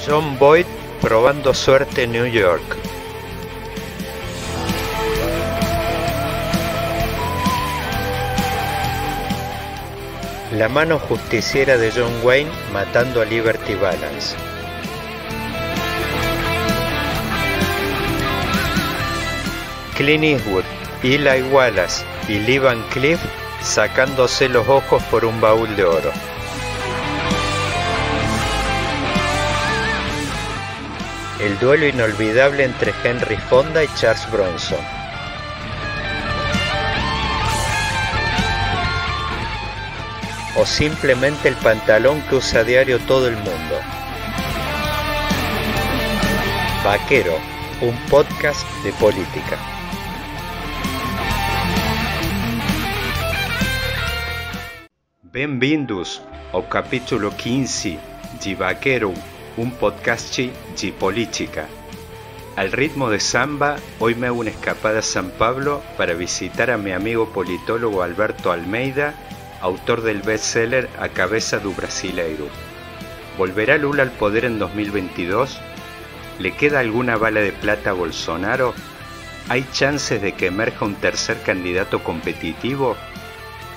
John Boyd probando suerte en New York. La mano justiciera de John Wayne matando a Liberty Balance. Clint Eastwood, Eli Wallace y Lee Van Cleef sacándose los ojos por un baúl de oro. El duelo inolvidable entre Henry Fonda y Charles Bronson. O simplemente el pantalón que usa a diario todo el mundo. Vaquero, un podcast de política. Bem-vindos ao capítulo 15 de Vaquero, un podcast de política. Al ritmo de samba, hoy me hago una escapada a San Pablo para visitar a mi amigo politólogo Alberto Almeida, autor del bestseller A Cabeça do Brasileiro. ¿Volverá Lula al poder en 2022? ¿Le queda alguna bala de plata a Bolsonaro? ¿Hay chances de que emerja un tercer candidato competitivo?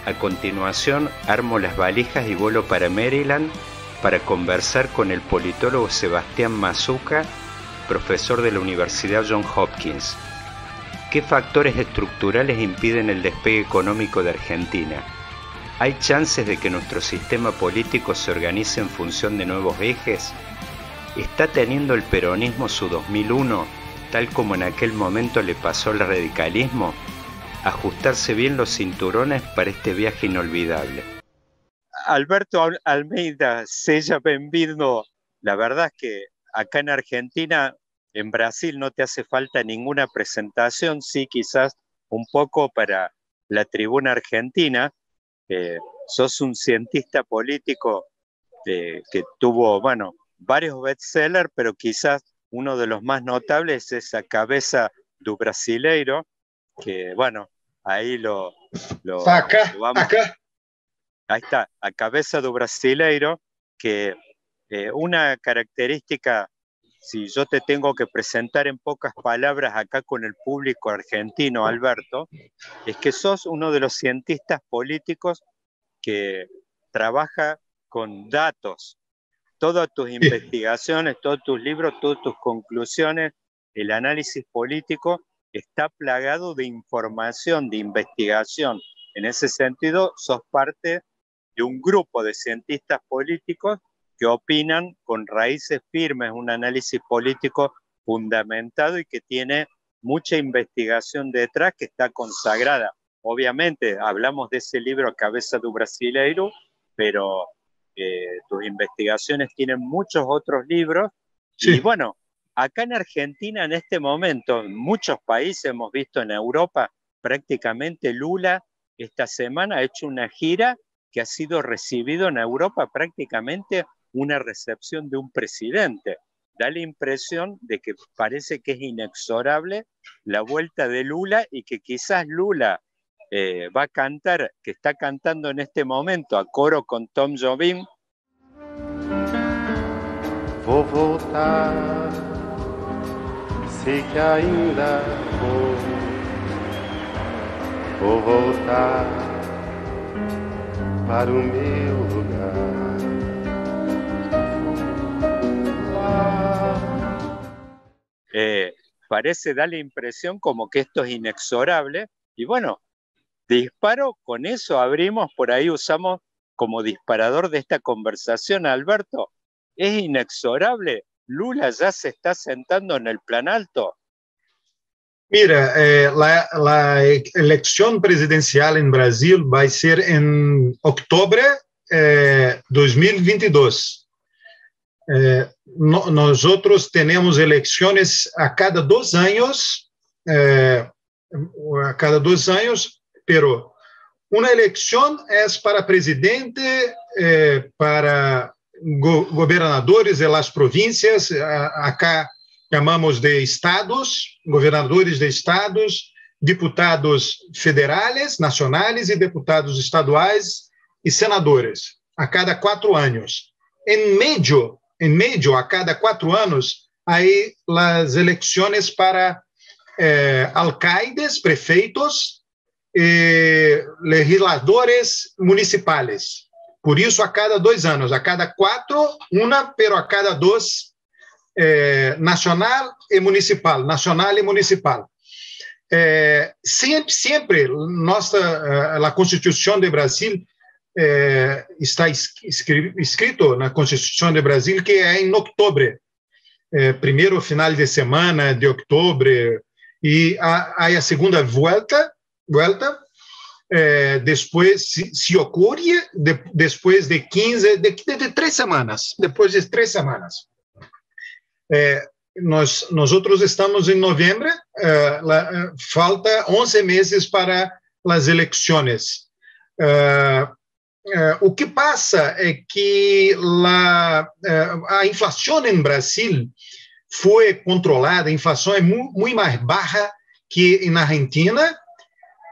A continuación, armo las valijas y vuelo para Maryland para conversar con el politólogo Sebastián Mazuca, profesor de la Universidad Johns Hopkins. ¿Qué factores estructurales impiden el despegue económico de Argentina? ¿Hay chances de que nuestro sistema político se organice en función de nuevos ejes? ¿Está teniendo el peronismo su 2001, tal como en aquel momento le pasó al radicalismo? Ajustarse bien los cinturones para este viaje inolvidable. Alberto Almeida, seja bem-vindo. La verdad es que acá en Argentina, en Brasil no te hace falta ninguna presentación, sí quizás un poco para la tribuna argentina. Sos un cientista político que tuvo, varios bestsellers, pero quizás uno de los más notables es A Cabeça do Brasileiro, que ahí lo vamos. Acá. Ahí está, A Cabeça do Brasileiro, que una característica, si yo te tengo que presentar en pocas palabras acá con el público argentino, Alberto, es que sos uno de los cientistas políticos que trabaja con datos. Todas tus investigaciones, todos tus libros, todas tus conclusiones, el análisis político está plagado de información, de investigación. En ese sentido, sos parte de un grupo de cientistas políticos que opinan con raíces firmes, un análisis político fundamentado y que tiene mucha investigación detrás que está consagrada. Obviamente, hablamos de ese libro A Cabeça do Brasileiro, pero tus investigaciones tienen muchos otros libros. Sí. Y acá en Argentina en este momento, en muchos países hemos visto en Europa, prácticamente Lula esta semana ha hecho una gira que ha sido recibido en Europa prácticamente una recepción de un presidente. Da la impresión de que parece que es inexorable la vuelta de Lula y que quizás Lula va a cantar, que está cantando en este momento a coro con Tom Jobim. Vou voltar, sei que ainda vou voltar para o meu lugar. Parece dar la impresión como que esto es inexorable y disparo, con eso abrimos, por ahí usamos como disparador de esta conversación, Alberto. ¿Es inexorable? ¿Lula ya se está sentando en el planalto? Mira, la elección presidencial en Brasil va a ser en octubre de 2022. Nosotros tenemos elecciones a cada 2 años, pero una elección es para presidente, para gobernadores de las provincias, acá chamamos de estados, governadores de estados, diputados federales, nacionales e deputados estaduais e senadores, a cada 4 anos. Em em médio, a cada 4 anos, hay as eleições para alcaides, prefeitos, legisladores municipais. Por isso, a cada 2 anos, a cada 4, uma, pero a cada 2, nacional e municipal, nacional e municipal. Sempre a Constituição de Brasil está escrito na Constituição de Brasil que é em outubro, primeiro final de semana de outubro, e há a segunda volta depois, se ocorre, depois de 3 semanas, depois de 3 semanas. Nós outros estamos em novembro, falta 11 meses para as eleições. O que passa é que a inflação em Brasil foi controlada, a inflação é muito mais baixa que na Argentina,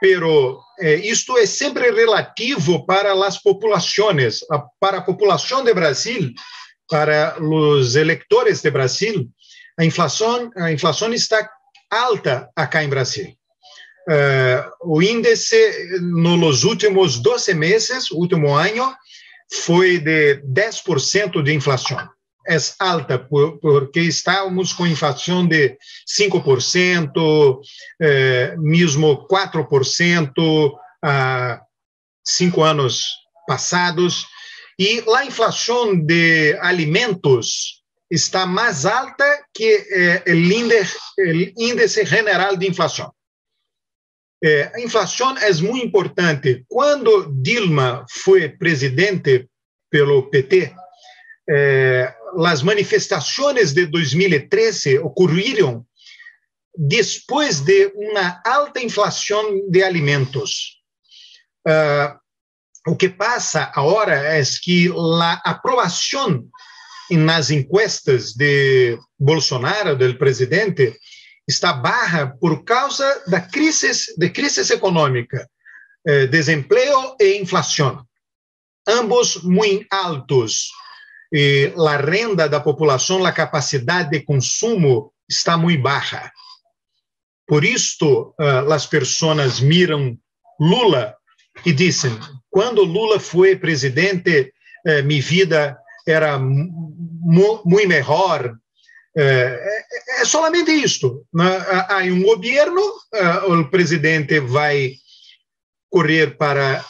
pero isto é sempre relativo para as populações, para a população de Brasil, para os eleitores de Brasil, a inflação está alta acá em Brasil. O índice nos últimos 12 meses, último ano, foi de 10% de inflação. É alta, porque estávamos com inflação de 5%, mesmo 4% há 5 anos passados. E a inflação de alimentos está mais alta que o índice geral de inflação. A inflação é muito importante. Quando Dilma foi presidente pelo PT, as manifestações de 2013 ocorreram depois de uma alta inflação de alimentos. O que passa agora é que a aprovação nas encuestas de Bolsonaro, do presidente, está baixa por causa da crise econômica, desemprego e inflação, ambos muito altos. A renda da população, a capacidade de consumo está muito baixa. Por isso, as pessoas miram Lula e dizem: quando Lula foi presidente, minha vida era muito melhor. É solamente isto. Há governo, o presidente vai correr para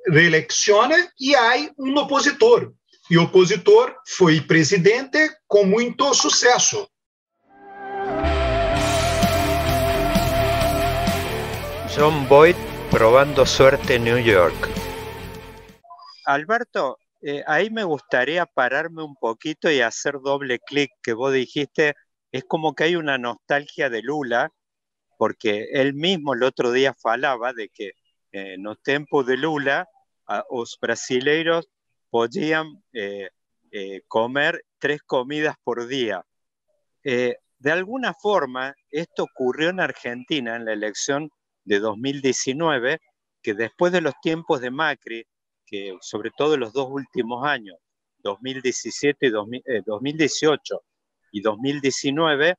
reeleição e há opositor. E o opositor foi presidente com muito sucesso. John Boyd probando suerte en New York. Alberto, ahí me gustaría pararme un poquito y hacer doble clic, que vos dijiste, es como que hay una nostalgia de Lula, porque él mismo el otro día falaba de que nos tempos de Lula, os brasileiros podían comer 3 comidas por día. De alguna forma, esto ocurrió en Argentina en la elección de 2019, que después de los tiempos de Macri, que sobre todo en los 2 últimos años, 2017 y 2018 y 2019,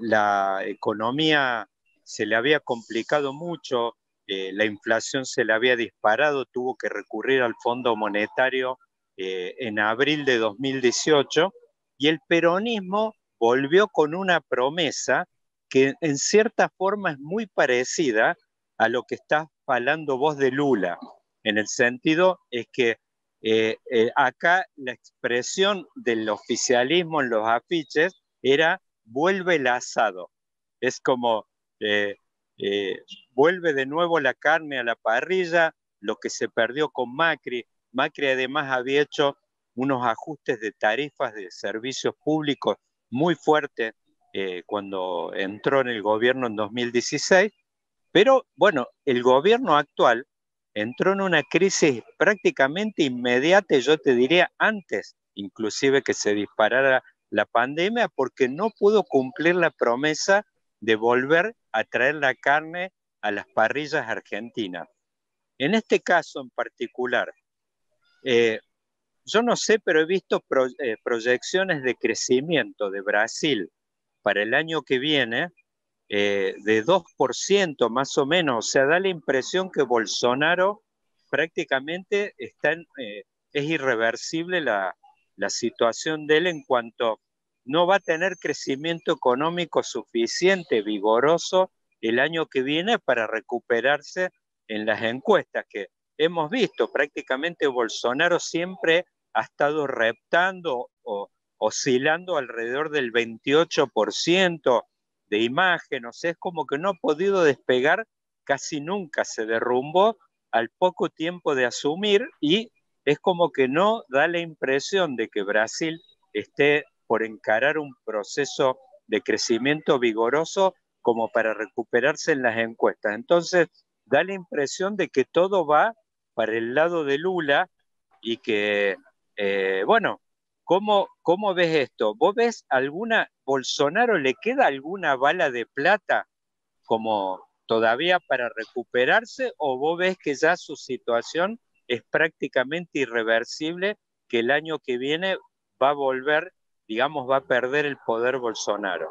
la economía se le había complicado mucho, la inflación se le había disparado, tuvo que recurrir al Fondo Monetario en abril de 2018, y el peronismo volvió con una promesa que en cierta forma es muy parecida a lo que estás hablando vos de Lula, en el sentido es que acá la expresión del oficialismo en los afiches era vuelve el asado. Es como vuelve de nuevo la carne a la parrilla, lo que se perdió con Macri. Macri además había hecho unos ajustes de tarifas de servicios públicos muy fuertes cuando entró en el gobierno en 2016, pero bueno, el gobierno actual entró en una crisis prácticamente inmediata, y yo te diría antes, inclusive que se disparara la pandemia, porque no pudo cumplir la promesa de volver a traer la carne a las parrillas argentinas. En este caso en particular, yo no sé, pero he visto proyecciones de crecimiento de Brasil para el año que viene de 2% más o menos. O sea, da la impresión que Bolsonaro prácticamente es irreversible la situación de él en cuanto no va a tener crecimiento económico suficiente, vigoroso, el año que viene para recuperarse en las encuestas que hemos visto. Prácticamente Bolsonaro siempre ha estado reptando o oscilando alrededor del 28% de imagen, o sea, es como que no ha podido despegar, casi nunca se derrumbó al poco tiempo de asumir, y es como que no da la impresión de que Brasil esté por encarar un proceso de crecimiento vigoroso como para recuperarse en las encuestas. Entonces, da la impresión de que todo va para el lado de Lula y que, bueno, ¿cómo ves esto? ¿Vos ves Bolsonaro le queda alguna bala de plata como todavía para recuperarse, o vos ves que ya su situación es prácticamente irreversible, que el año que viene va a volver, digamos, va a perder el poder Bolsonaro?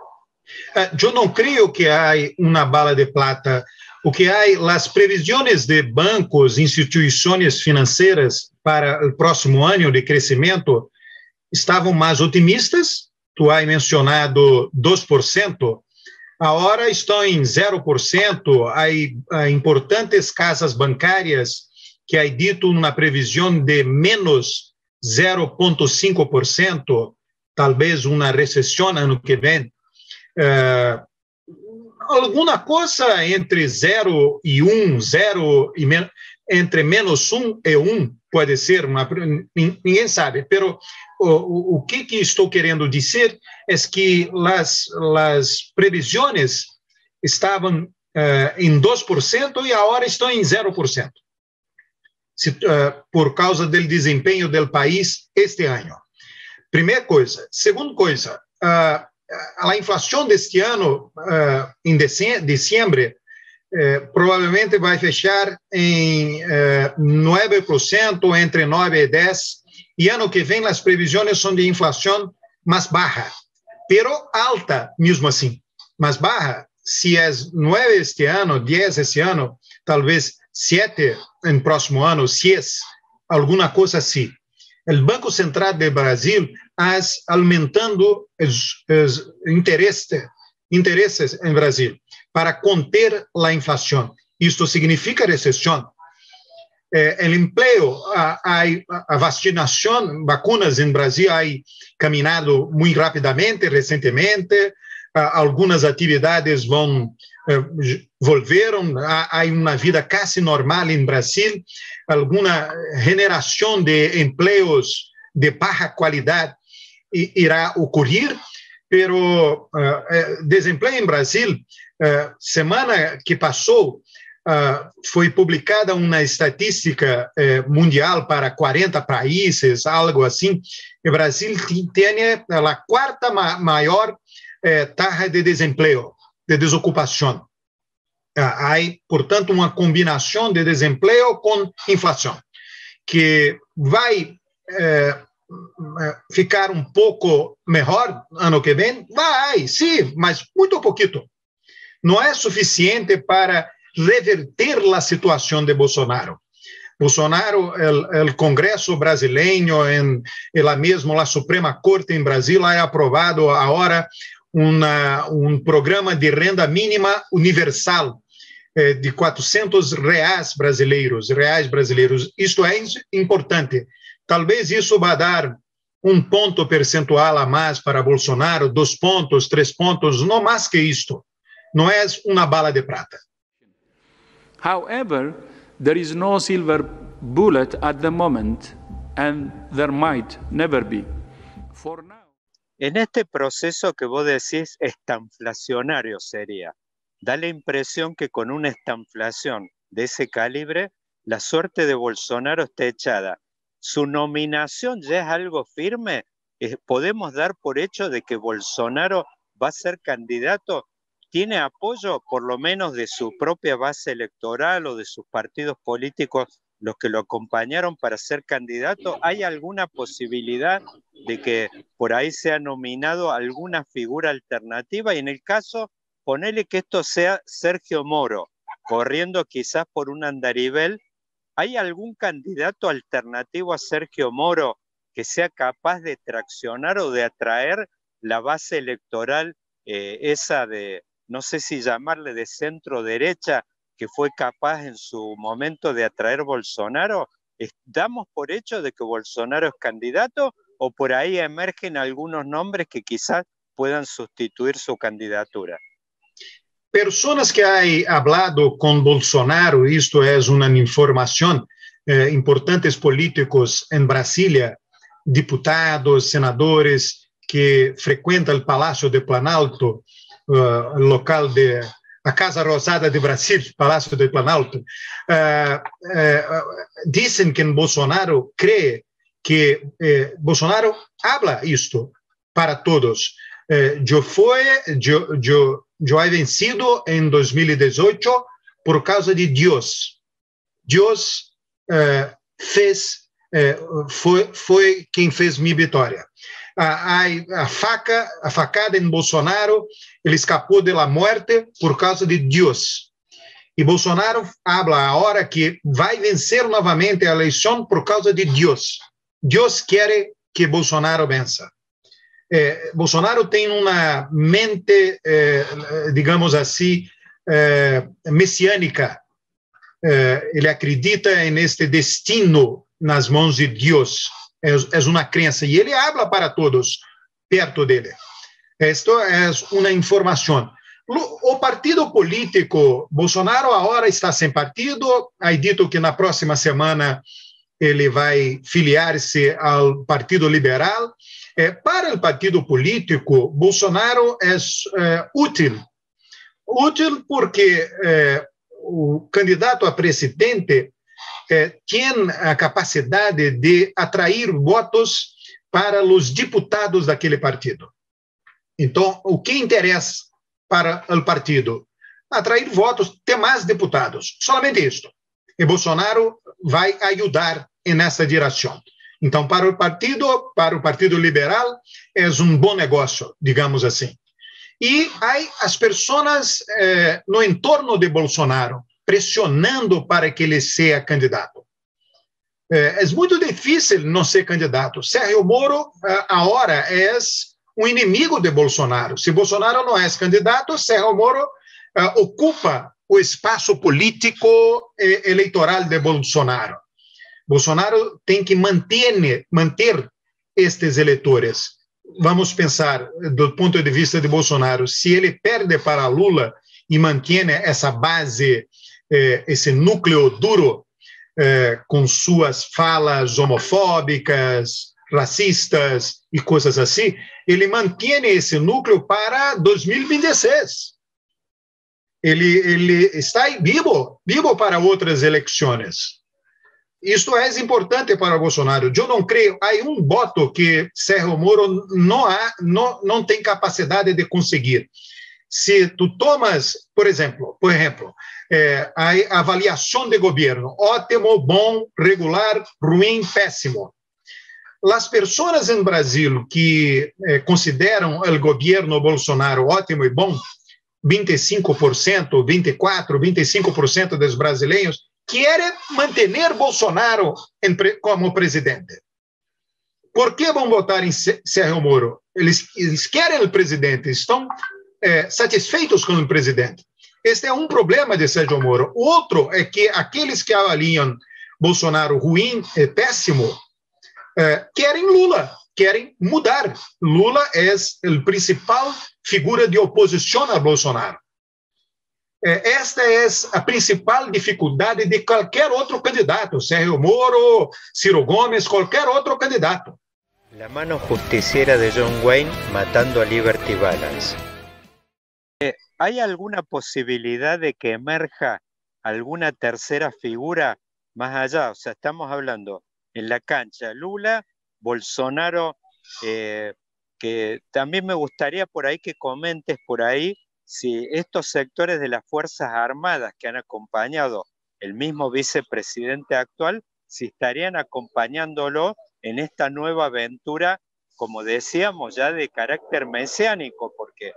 Yo não creio que há uma bala de plata. O que há, as previsões de bancos, instituições financeiras para o próximo ano de crescimento estavam mais otimistas. Tu has mencionado 2%, agora estão em 0%. Há importantes casas bancárias que há dito uma previsão de menos 0,5%, talvez uma recessão ano que vem. Alguma coisa entre 0 e 1, 0 e entre menos 1 e 1 pode ser, ninguém sabe, pero o que estou querendo dizer é que as previsões estavam em 2% e agora estão em 0%, por causa do desempenho do país este ano. Primeira coisa. Segunda coisa, a inflação deste ano, em dezembro, provavelmente vai fechar em 9%, entre 9% e 10%, e ano que vem as previsões são de inflação mais baixa, pero alta mesmo assim, mais baixa. Se é 9% este ano, 10% este ano, talvez 7% no próximo ano, 6%, alguma coisa assim. O Banco Central do Brasil está aumentando os interesses em Brasil para conter a inflação. Isto significa recessão. O emprego, a vacinação, vacinas em Brasil ha caminhado muito rapidamente recentemente. Algumas atividades volveram, há uma vida quase normal em Brasil, alguma generação de empregos de baixa qualidade irá ocorrer, pero desemprego em Brasil, semana que passou, foi publicada uma estatística mundial para 40 países, algo assim. O Brasil tem a quarta maior taxa de desemprego, de desocupação. Há, portanto, uma combinação de desemprego com inflação, que vai ficar um pouco melhor ano que vem? Vai, sim, mas muito pouquinho. Não é suficiente para reverter a situação de Bolsonaro. Bolsonaro, o Congresso brasileiro, a Suprema Corte em Brasil, ha aprovado agora programa de renda mínima universal de R$400 brasileiros. Isto é importante. Talvez isso vá dar um ponto percentual a mais para Bolsonaro, 2 pontos, 3 pontos, não mais que isto. Não é uma bala de prata. However, there is no silver bullet at the moment, and there might never be. For now. En este proceso que vos decís, estanflacionario sería, da la impresión que con una estanflación de ese calibre, la suerte de Bolsonaro está echada. ¿Su nominación ya es algo firme? ¿Podemos dar por hecho de que Bolsonaro va a ser candidato? ¿Tiene apoyo por lo menos de su propia base electoral o de sus partidos políticos los que lo acompañaron para ser candidato, ¿hay alguna posibilidad de que por ahí sea nominado alguna figura alternativa? Y en el caso, ponele que esto sea Sergio Moro, corriendo quizás por un andarivel, ¿hay algún candidato alternativo a Sergio Moro que sea capaz de traccionar o de atraer la base electoral, esa de, no sé si llamarle de centro derecha, que fue capaz en su momento de atraer Bolsonaro? ¿Damos por hecho de que Bolsonaro es candidato o por ahí emergen algunos nombres que quizás puedan sustituir su candidatura? Personas que han hablado con Bolsonaro, esto es una información, importantes políticos en Brasilia, diputados, senadores que frecuentam o Palácio de Planalto, local de a Casa Rosada de Brasil, Palácio de Planalto, dizem que Bolsonaro cree que Bolsonaro habla isto para todos. Eu he vencido em 2018 por causa de Deus. Deus foi quem fez minha vitória. A facada em Bolsonaro, ele escapou da morte por causa de Deus. E Bolsonaro habla a hora que vai vencer novamente a eleição por causa de Deus. Deus quer que Bolsonaro vença. Bolsonaro tem uma mente, digamos assim, messiânica. Ele acredita neste destino nas mãos de Deus. É uma crença. E ele habla para todos perto dele. Isto é uma informação. O partido político, Bolsonaro agora está sem partido. Ha dito que na próxima semana ele vai filiar-se ao Partido Liberal. Para o partido político, Bolsonaro é útil. Útil porque o candidato a presidente tem a capacidade de atrair votos para os deputados daquele partido. Então, o que interessa para o partido? Atrair votos, ter mais deputados. Somente isso. E Bolsonaro vai ajudar nessa direção. Então, para o Partido Liberal, é bom negócio, digamos assim. E há as pessoas no entorno de Bolsonaro pressionando para que ele seja candidato. É muito difícil não ser candidato. Sérgio Moro, agora, é inimigo de Bolsonaro. Se Bolsonaro não é candidato, Sérgio Moro ocupa o espaço político eleitoral de Bolsonaro. Bolsonaro tem que manter estes eleitores. Vamos pensar, do ponto de vista de Bolsonaro, se ele perde para Lula e mantém essa base, esse núcleo duro, com suas falas homofóbicas, racistas e coisas assim, ele mantém esse núcleo para 2026. Ele está aí vivo para outras eleições. Isto é importante para Bolsonaro. Eu não creio. Há voto que Sérgio Moro não tem capacidade de conseguir. Se tu tomas, por exemplo, a avaliação de governo, ótimo, bom, regular, ruim, péssimo. As pessoas em Brasil que consideram o governo Bolsonaro ótimo e bom, 25%, 24%, 25% dos brasileiros querem manter Bolsonaro como presidente. Por que vão votar em Sérgio Moro? Eles querem o presidente, estão satisfeitos com o presidente. Este é um problema de Sérgio Moro. O outro é que aqueles que avaliam Bolsonaro ruim, péssimo, querem Lula, querem mudar. Lula é a principal figura de oposição a Bolsonaro. Esta é a principal dificuldade de qualquer outro candidato, Sérgio Moro, Ciro Gomes, qualquer outro candidato. La mano justiciera de John Wayne matando a Liberty Balance. ¿Hay alguna posibilidad de que emerja alguna tercera figura más allá? O sea, estamos hablando en la cancha Lula, Bolsonaro, que también me gustaría por ahí que comentes por ahí si estos sectores de las Fuerzas Armadas que han acompañado el mismo vicepresidente actual, si estarían acompañándolo en esta nueva aventura, como decíamos, ya de carácter mesiánico, porque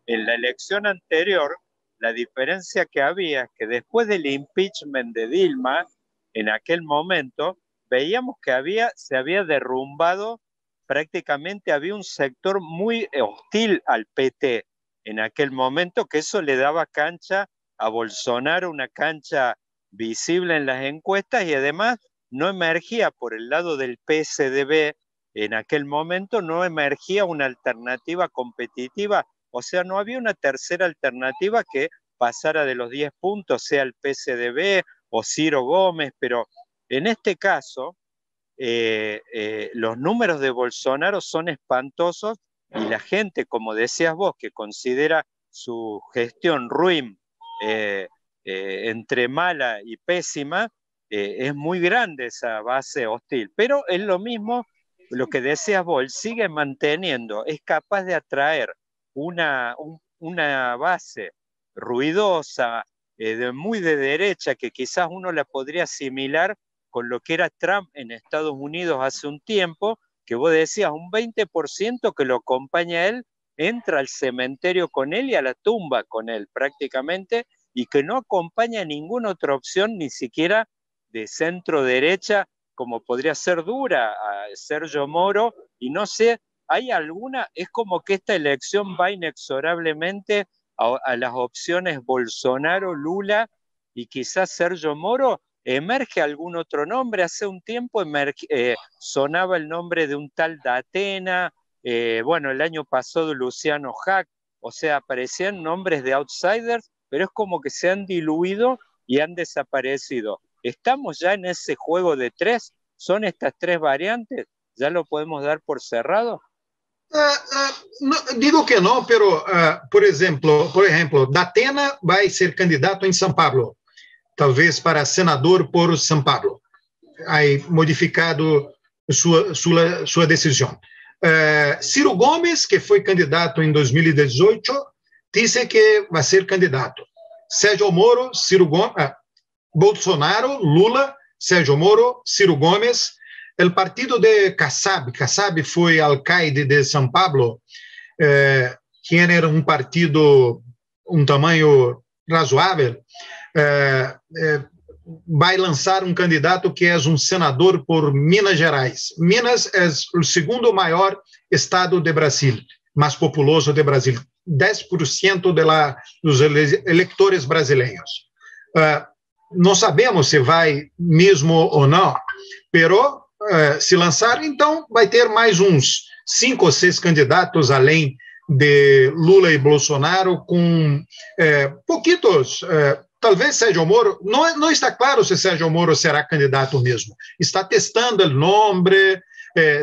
en la elección anterior, la diferencia que había es que después del impeachment de Dilma, en aquel momento, veíamos que se había derrumbado, prácticamente había un sector muy hostil al PT en aquel momento, que eso le daba cancha a Bolsonaro, una cancha visible en las encuestas, y además no emergía por el lado del PSDB, en aquel momento no emergía una alternativa competitiva, o sea, no había una tercera alternativa que pasara de los 10 puntos, sea el PSDB o Ciro Gómez, pero en este caso los números de Bolsonaro son espantosos y la gente, como decías vos, que considera su gestión ruin, entre mala y pésima, es muy grande esa base hostil, pero es lo mismo lo que decías vos, él sigue manteniendo, es capaz de atraer una base ruidosa, muy de derecha, que quizás uno la podría asimilar con lo que era Trump en Estados Unidos hace un tiempo, que vos decías, un 20% que lo acompaña a él, entra al cementerio con él y a la tumba con él prácticamente, y que no acompaña ninguna otra opción, ni siquiera de centro derecha, como podría ser Dura, a Sergio Moro, y no sé, hay alguna, es como que esta elección va inexorablemente a las opciones Bolsonaro, Lula y quizás Sergio Moro. ¿Emerge algún otro nombre? Hace un tiempo sonaba el nombre de un tal Datena, bueno, el año pasado Luciano Hack, o sea, aparecían nombres de outsiders, pero es como que se han diluido y han desaparecido. ¿Estamos ya en ese juego de tres? ¿Son estas tres variantes? ¿Ya lo podemos dar por cerrado? No, digo que não, pero, por exemplo, Datena vai ser candidato em São Paulo, talvez para senador por São Paulo. Aí modificado sua decisão. Ciro Gomes, que foi candidato em 2018, disse que vai ser candidato. Sérgio Moro, Ciro Gomes, Bolsonaro, Lula, Sérgio Moro, Ciro Gomes. O partido de Kassab foi alcaide de São Paulo, que era um partido um tamanho razoável, vai lançar um candidato que é um senador por Minas Gerais. Minas é o segundo maior estado do Brasil, mais populoso do Brasil, 10% dos eleitores brasileiros. Não sabemos se vai mesmo ou não, pero se lançar, então vai ter mais uns 5 ou 6 candidatos além de Lula e Bolsonaro, com pouquitos, talvez Sérgio Moro, não está claro se Sérgio Moro será candidato mesmo, está testando o nome,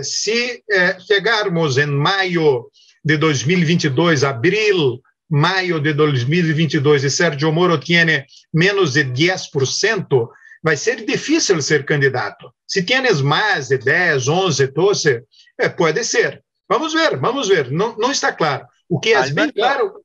se chegarmos em maio de 2022, abril, maio de 2022, e Sérgio Moro tem menos de 10%, vai ser difícil ser candidato. Se tienes mais de 10, 11, 12, pode ser. Vamos ver. Não está claro. O que é bem claro...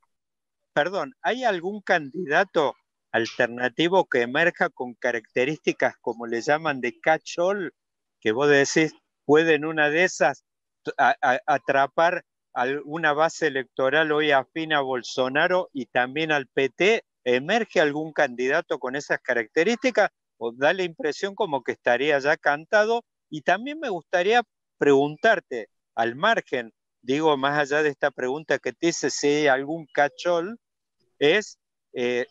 Perdón, ¿hay algún candidato alternativo que emerja con características, como le llaman, de catch-all, que vos decís, puede en una de esas atrapar alguna base electoral hoy afín a Bolsonaro y también al PT? ¿Emerge algún candidato con esas características? ¿O da la impresión como que estaría ya cantado? Y también me gustaría preguntarte, al margen, digo, más allá de esta pregunta que te hice, si hay algún catch-all, es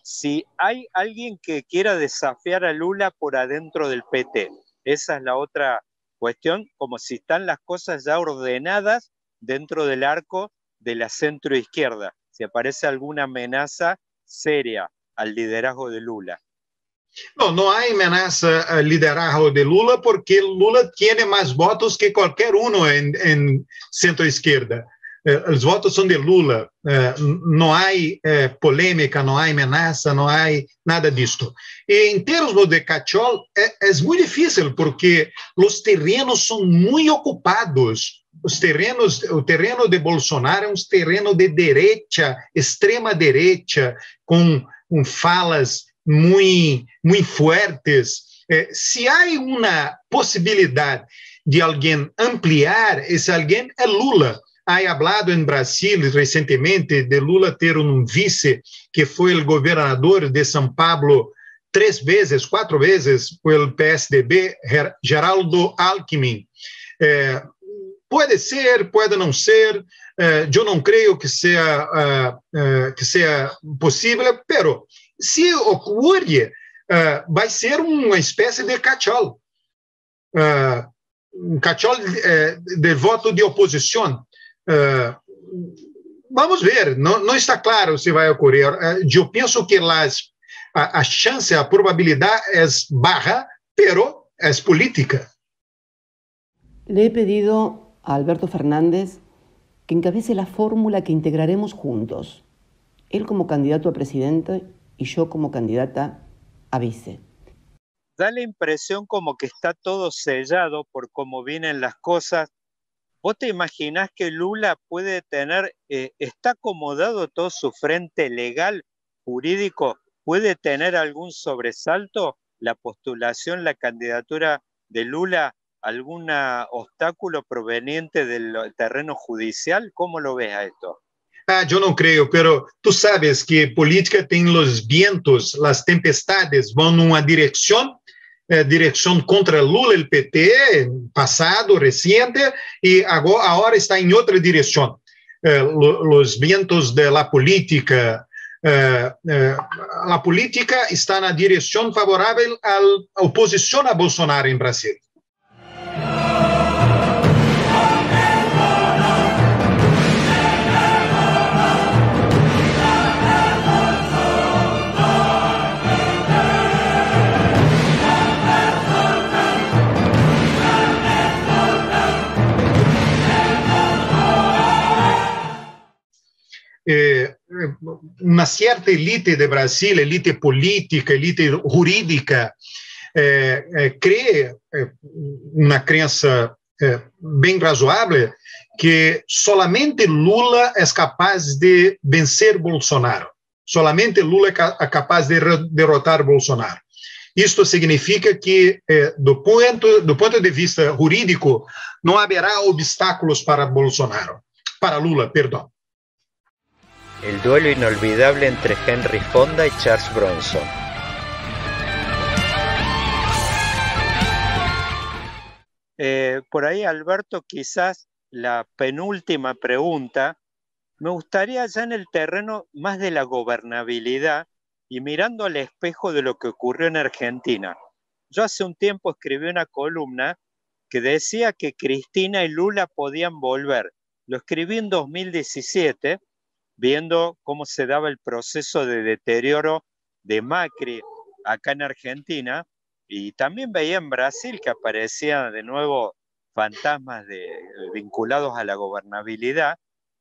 si hay alguien que quiera desafiar a Lula por adentro del PT. Esa es la otra cuestión, como si están las cosas ya ordenadas dentro del arco de la centroizquierda, si aparece alguna amenaza seria al liderazgo de Lula. Não há ameaça ao liderazgo de Lula, porque Lula tem mais votos que qualquer em centro-esquerda. Os votos são de Lula. Não há polêmica, não há ameaça, não há nada disto. E em termos de catch-all, é muito difícil, porque os terrenos são muito ocupados. O terreno de Bolsonaro é um terreno de direita, extrema direita, com falas muy fuertes. Si hay una posibilidad de alguien ampliar, esse alguém é Lula. Há hablado em Brasil recentemente de Lula ter um vice que foi o governador de São Paulo 3 vezes, 4 vezes, pelo PSDB, Geraldo Alckmin. Pode ser, pode não ser, eu não creio que seja possível, pero se ocorre, vai ser uma espécie de cachol. Um cachol de voto de oposição. Vamos ver, não está claro se vai ocorrer. Eu penso que a chance, a probabilidade é baja, pero é política. Le he pedido a Alberto Fernández que encabece la fórmula que integraremos juntos, él como candidato a presidente y yo como candidata a vice. Da la impresión como que está todo sellado por cómo vienen las cosas. ¿Vos te imaginás que Lula puede tener, está acomodado todo su frente legal, jurídico, puede tener algún sobresalto, la postulación, la candidatura de Lula, algún obstáculo proveniente del terreno judicial? ¿Cómo lo ves a esto? Eu não creio, pero tu sabes que política tem os vientos, as tempestades vão numa direção contra Lula, o PT, passado, recente, e agora está em outra direção. Os ventos da política, a política está na direção favorável à oposição a Bolsonaro em Brasil. Uma certa elite de Brasil, elite política, elite jurídica, crê uma crença bem razoável que solamente Lula é capaz de vencer Bolsonaro. Solamente Lula é capaz de derrotar Bolsonaro. Isto significa que, do ponto de vista jurídico, não haverá obstáculos para Bolsonaro, para Lula, perdão. El duelo inolvidable entre Henry Fonda y Charles Bronson. Por ahí, Alberto, quizás la penúltima pregunta, me gustaría ya en el terreno más de la gobernabilidad y mirando al espejo de lo que ocurrió en Argentina. Yo hace un tiempo escribí una columna que decía que Cristina y Lula podían volver. Lo escribí en 2017, viendo cómo se daba el proceso de deterioro de Macri acá en Argentina, y también veía en Brasil que aparecían de nuevo fantasmas vinculados a la gobernabilidad.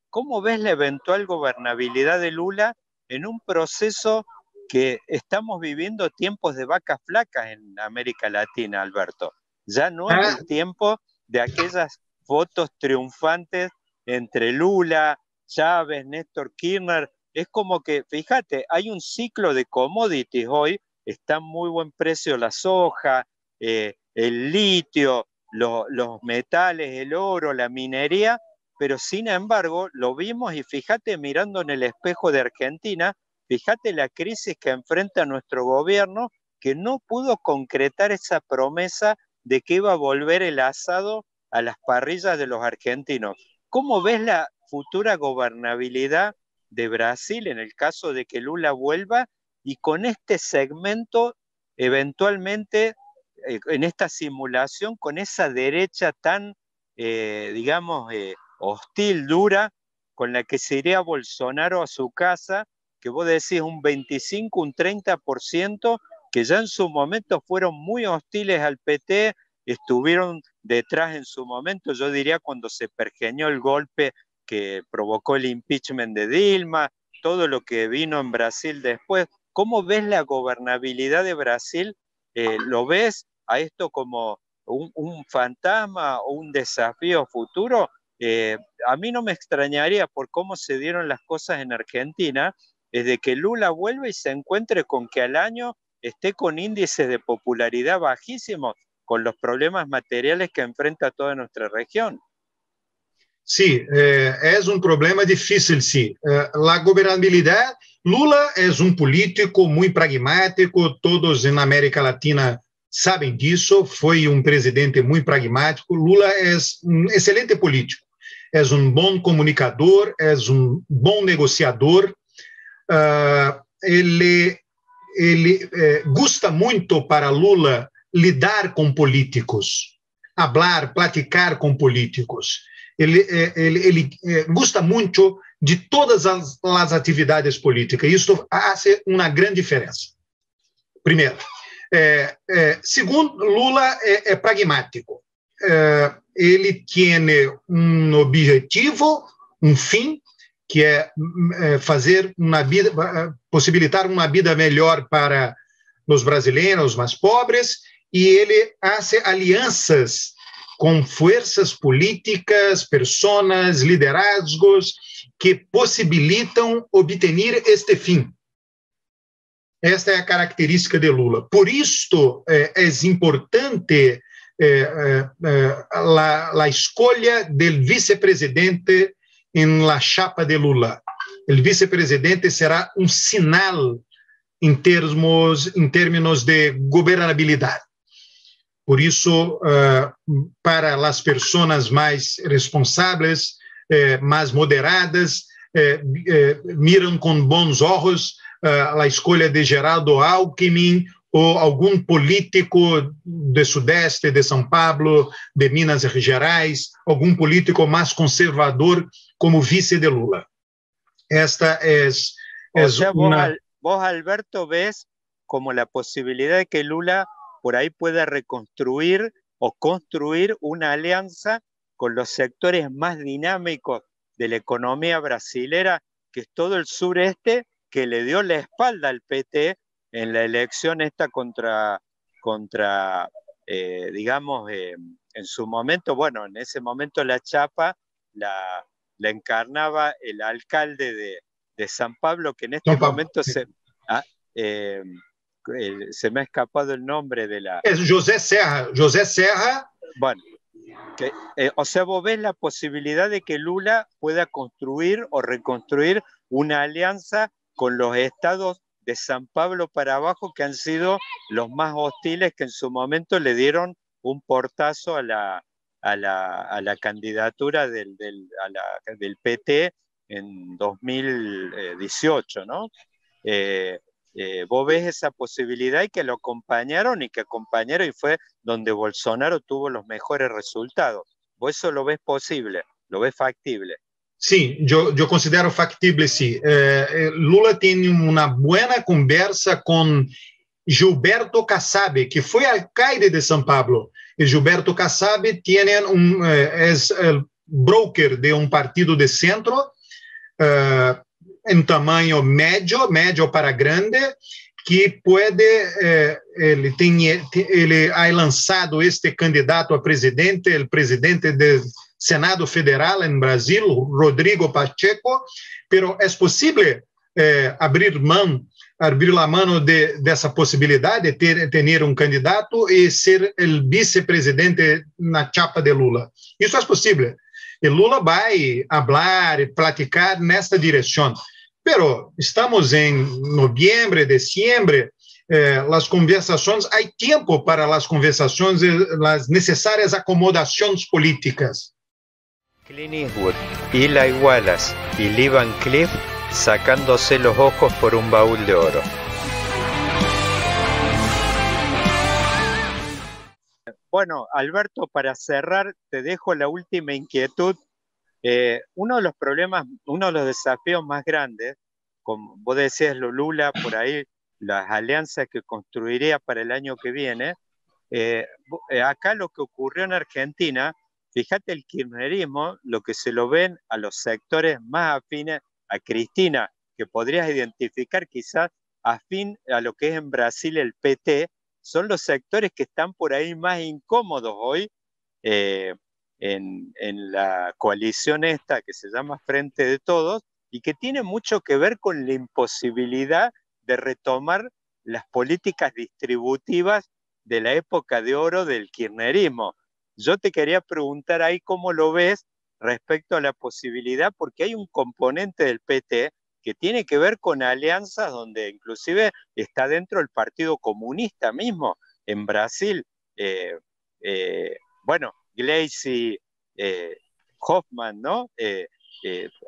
¿Cómo ves la eventual gobernabilidad de Lula en un proceso que estamos viviendo tiempos de vacas flacas en América Latina, Alberto? Ya no es el tiempo de aquellas fotos triunfantes entre Lula, Chávez, Néstor Kirchner. Es como que, fíjate, hay un ciclo de commodities hoy, está a muy buen precio la soja, el litio, los metales, el oro, la minería, pero sin embargo lo vimos y fíjate mirando en el espejo de Argentina, fíjate la crisis que enfrenta nuestro gobierno, que no pudo concretar esa promesa de que iba a volver el asado a las parrillas de los argentinos. ¿Cómo ves la futura gobernabilidad de Brasil en el caso de que Lula vuelva y con este segmento eventualmente en esta simulación con esa derecha tan hostil, dura, con la que se iría Bolsonaro a su casa, que vos decís un 25, un 30%, que ya en su momento fueron muy hostiles al PT, estuvieron detrás en su momento, yo diría cuando se pergeñó el golpe que provocó el impeachment de Dilma, todo lo que vino en Brasil después. ¿Cómo ves la gobernabilidad de Brasil? ¿Lo ves a esto como un fantasma o un desafío futuro? A mí no me extrañaría por cómo se dieron las cosas en Argentina es de que Lula vuelva y se encuentre con que al año esté con índices de popularidad bajísimos, con los problemas materiales que enfrenta toda nuestra región. Sí, es un problema difícil, sí. La gobernabilidad, Lula es un político muy pragmático, todos en América Latina saben disso, foi um presidente muito pragmático. Lula é um excelente político, é um bom comunicador, é um bom negociador. Ele gusta muito para Lula lidar com políticos, hablar, platicar com políticos. Ele gosta muito de todas as atividades políticas. Isso faz uma grande diferença. Primeiro. Segundo, Lula é pragmático. Ele tem um objetivo, um fim, que é fazer uma vida, possibilitar uma vida melhor para os brasileiros mais pobres, e ele faz alianças com forças políticas, pessoas, liderazgos que possibilitam obter este fim. Esta é a característica de Lula. Por isto, é importante a escolha do vice-presidente em la chapa de Lula. O vice-presidente será um sinal em termos de governabilidade. Por isso, para as pessoas mais responsáveis, mais moderadas, miram com bons olhos a escolha de Geraldo Alckmin ou algum político do Sudeste, de São Paulo, de Minas Gerais, algum político mais conservador como vice de Lula. Esta é uma... vos, Alberto, ves como la posibilidad de que Lula por ahí pueda reconstruir o construir una alianza con los sectores más dinámicos de la economía brasilera, que es todo el sureste, que le dio la espalda al PT en la elección esta contra digamos, en su momento, bueno, en ese momento la chapa la encarnaba el alcalde de San Pablo, que en este momento se me ha escapado el nombre de la... Es José Serra. Bueno, o sea, vos ves la posibilidad de que Lula pueda construir o reconstruir una alianza con los estados de San Pablo para abajo, que han sido los más hostiles, que en su momento le dieron un portazo a la candidatura del PT en 2018, ¿no? Vos ves esa posibilidad y que lo acompañaron y fue donde Bolsonaro tuvo los mejores resultados. ¿Vos eso lo ves posible? ¿Lo ves factible? Sim, eu considero factível, sim. Lula tem uma boa conversa com Gilberto Kassab, que foi alcalde de São Paulo. E Gilberto Kassab é broker de um partido de centro, em tamanho médio para grande, que pode, ele ha lançado este candidato a presidente, o presidente do Senado Federal em Brasil, Rodrigo Pacheco, pero é possível abrir a mão dessa possibilidade de ter um candidato e ser o vice-presidente na chapa de Lula. Isso é possível. E Lula vai falar, platicar nesta direção. Pero estamos em novembro, dezembro, as conversações, há tempo para as conversações, as necessárias acomodações políticas. Clint Eastwood, Eli Wallace y Lee Van Cleef sacándose los ojos por un baúl de oro. Bueno, Alberto, para cerrar, te dejo la última inquietud. Uno de los problemas, uno de los desafíos más grandes, como vos decías, Lula, por ahí, las alianzas que construiría para el año que viene, acá lo que ocurrió en Argentina, fíjate el kirchnerismo, lo que se lo ven a los sectores más afines a Cristina, que podrías identificar quizás afín a lo que es en Brasil el PT, son los sectores que están por ahí más incómodos hoy en la coalición esta que se llama Frente de Todos, y que tiene mucho que ver con la imposibilidad de retomar las políticas distributivas de la época de oro del kirchnerismo. Yo te quería preguntar ahí cómo lo ves respecto a la posibilidad, porque hay un componente del PT que tiene que ver con alianzas donde inclusive está dentro del Partido Comunista mismo, en Brasil. Bueno, Gleisi, Hoffman, ¿no?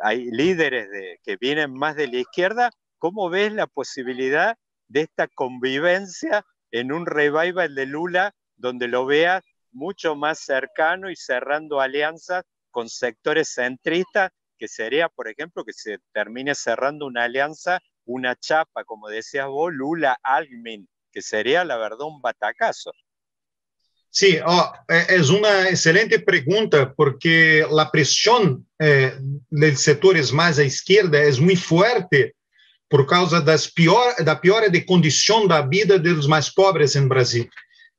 Hay líderes que vienen más de la izquierda. ¿Cómo ves la posibilidad de esta convivencia en un revival de Lula donde lo veas mucho más cercano y cerrando alianzas con sectores centristas, que sería, por ejemplo, que se termine cerrando una alianza, una chapa, como decías vos, Lula-Alckmin, que sería, la verdad, un batacazo? Sí, es una excelente pregunta, porque la presión de sectores más à esquerda es muy fuerte por causa da piora de condição da vida dos mais pobres em Brasil.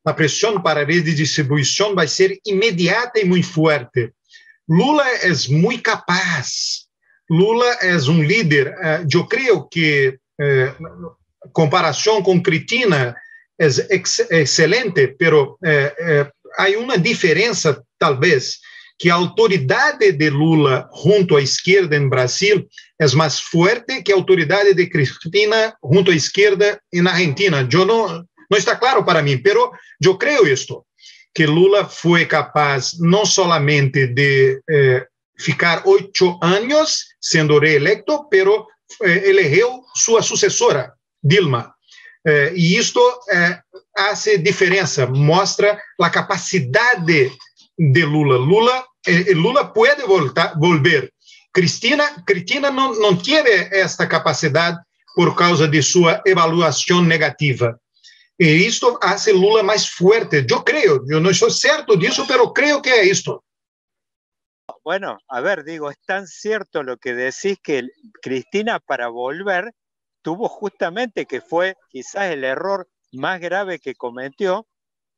A pressão para a rede de distribuição vai ser imediata e muito forte. Lula é muito capaz. Lula é líder. Eu creio que, comparação com Cristina, é excelente, pero há uma diferença, talvez, que a autoridade de Lula junto à esquerda em Brasil é mais forte que a autoridade de Cristina junto à esquerda na Argentina. Não está claro para mim, pero eu creio isto, que Lula foi capaz não solamente de ficar 8 anos sendo reelecto, pero elegeu sua sucessora, Dilma. E isto faz diferença, mostra a capacidade de Lula. Lula pode volver. Cristina não teve esta capacidade por causa de sua avaliação negativa. E isto faz Lula mais forte. Eu creio, eu não estou certo disso, mas creio que é isto. Bueno, a ver, digo, es tan cierto lo que decís que Cristina para volver tuvo justamente, que fue quizás el error más grave que cometió,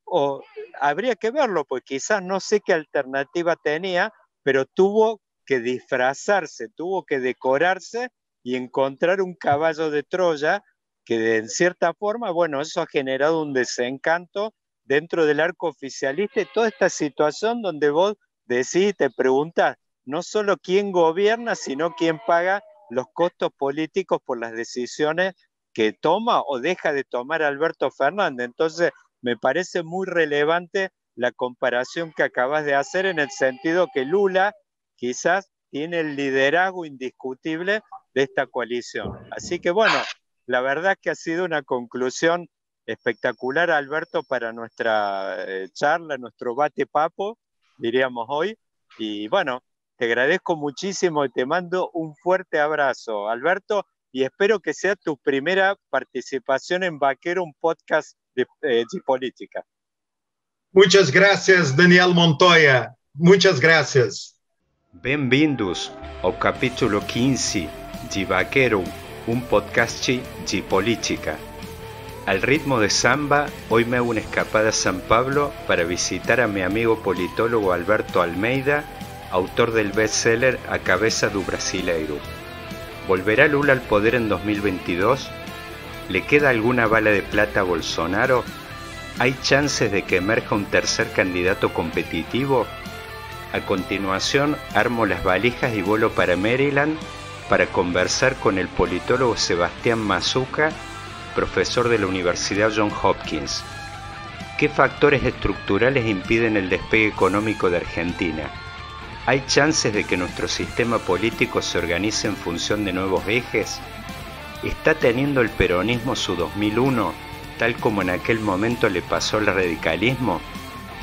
o habría que verlo, pues quizás no sé qué alternativa tenía, pero tuvo que disfrazarse, tuvo que decorarse y encontrar un caballo de Troya que en cierta forma, bueno, eso ha generado un desencanto dentro del arco oficialista y toda esta situación donde vos decís y te preguntás no solo quién gobierna, sino quién paga los costos políticos por las decisiones que toma o deja de tomar Alberto Fernández. Entonces, me parece muy relevante la comparación que acabas de hacer, en el sentido que Lula quizás tiene el liderazgo indiscutible de esta coalición. Así que bueno, la verdad que ha sido una conclusión espectacular, Alberto, para nuestra charla, nuestro bate-papo, diríamos hoy. Y bueno, te agradezco muchísimo y te mando un fuerte abrazo, Alberto, y espero que sea tu primera participación en Vaquero, un podcast de política. Muchas gracias, Daniel Montoya. Muchas gracias. Bem-vindos ao capítulo 15 de Vaquero, un podcast de política. Al ritmo de samba, hoy me hago una escapada a San Pablo para visitar a mi amigo politólogo Alberto Almeida, autor del bestseller A Cabeça do Brasileiro. ¿Volverá Lula al poder en 2022? ¿Le queda alguna bala de plata a Bolsonaro? ¿Hay chances de que emerja un tercer candidato competitivo? A continuación, armo las valijas y vuelo para Maryland para conversar con el politólogo Sebastián Mazzuca, profesor de la Universidad Johns Hopkins. ¿Qué factores estructurales impiden el despegue económico de Argentina? ¿Hay chances de que nuestro sistema político se organice en función de nuevos ejes? ¿Está teniendo el peronismo su 2001, tal como en aquel momento le pasó al radicalismo?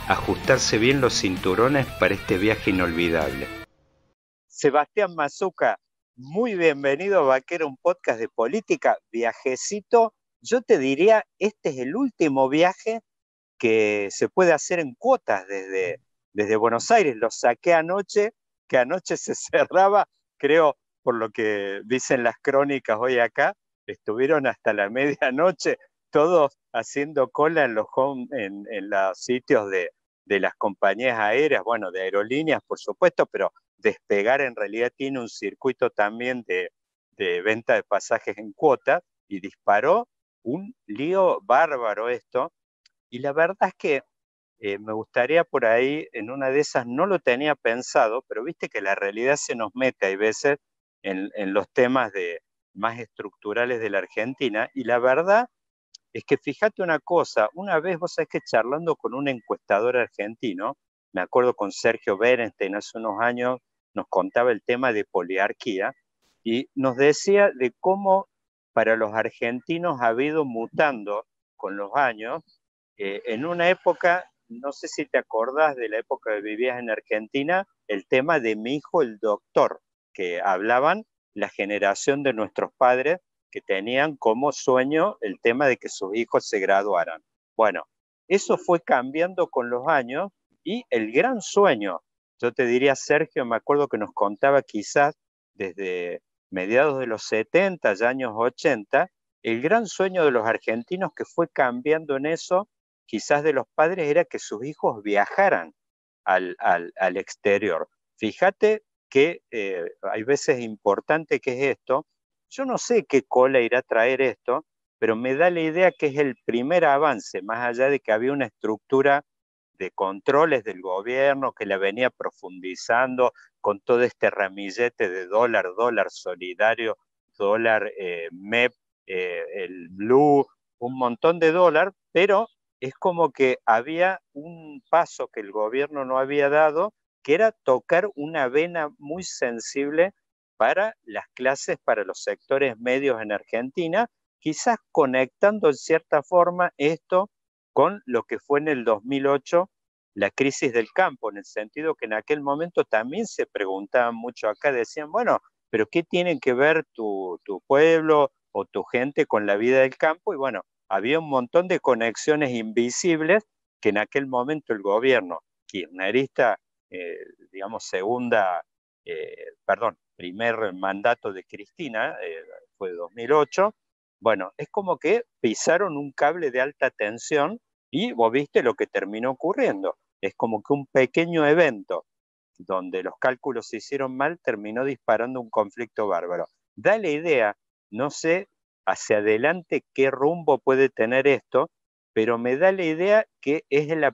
Ajustarse bien los cinturones para este viaje inolvidable. Sebastián Mazzuca, muy bienvenido a Vaquero, un podcast de política, viajecito. Yo te diría, este es el último viaje que se puede hacer en cuotas desde Buenos Aires. Lo saqué anoche, que anoche se cerraba, creo, por lo que dicen las crónicas hoy acá, estuvieron hasta la medianoche todos haciendo cola en los sitios de las compañías aéreas, bueno, de aerolíneas, por supuesto, pero Despegar en realidad tiene un circuito también de venta de pasajes en cuotas y disparó un lío bárbaro esto. Y la verdad es que me gustaría por ahí, en una de esas, no lo tenía pensado, pero viste que la realidad se nos mete, hay veces, en los temas más estructurales de la Argentina, y la verdad es que fíjate una cosa, una vez vos sabés que charlando con un encuestador argentino, me acuerdo con Sergio Berenstein hace unos años, nos contaba el tema de poliarquía, y nos decía de cómo para los argentinos ha ido mutando con los años. En una época, no sé si te acordás de la época que vivías en Argentina, el tema de mi hijo el doctor, que hablaban la generación de nuestros padres que tenían como sueño el tema de que sus hijos se graduaran. Bueno, eso fue cambiando con los años y el gran sueño, yo te diría, Sergio, me acuerdo que nos contaba quizás desde mediados de los 70 y años 80, el gran sueño de los argentinos que fue cambiando en eso, quizás de los padres, era que sus hijos viajaran al exterior. Fíjate que hay veces importante que es esto. Yo no sé qué cola irá a traer esto, pero me da la idea que es el primer avance, más allá de que había una estructura de controles del gobierno que la venía profundizando con todo este ramillete de dólar solidario, dólar MEP, el blue, un montón de dólar, pero es como que había un paso que el gobierno no había dado, que era tocar una vena muy sensible para las clases, para los sectores medios en Argentina, quizás conectando en cierta forma esto con lo que fue en el 2008 la crisis del campo, en el sentido que en aquel momento también se preguntaban mucho acá, decían, bueno, pero ¿qué tienen que ver tu pueblo o tu gente con la vida del campo? Y bueno, había un montón de conexiones invisibles que en aquel momento el gobierno kirchnerista, digamos, primer mandato de Cristina, fue de 2008, bueno, es como que pisaron un cable de alta tensión y vos viste lo que terminó ocurriendo. Es como que un pequeño evento donde los cálculos se hicieron mal terminó disparando un conflicto bárbaro. Da la idea, no sé hacia adelante qué rumbo puede tener esto, pero me da la idea que es el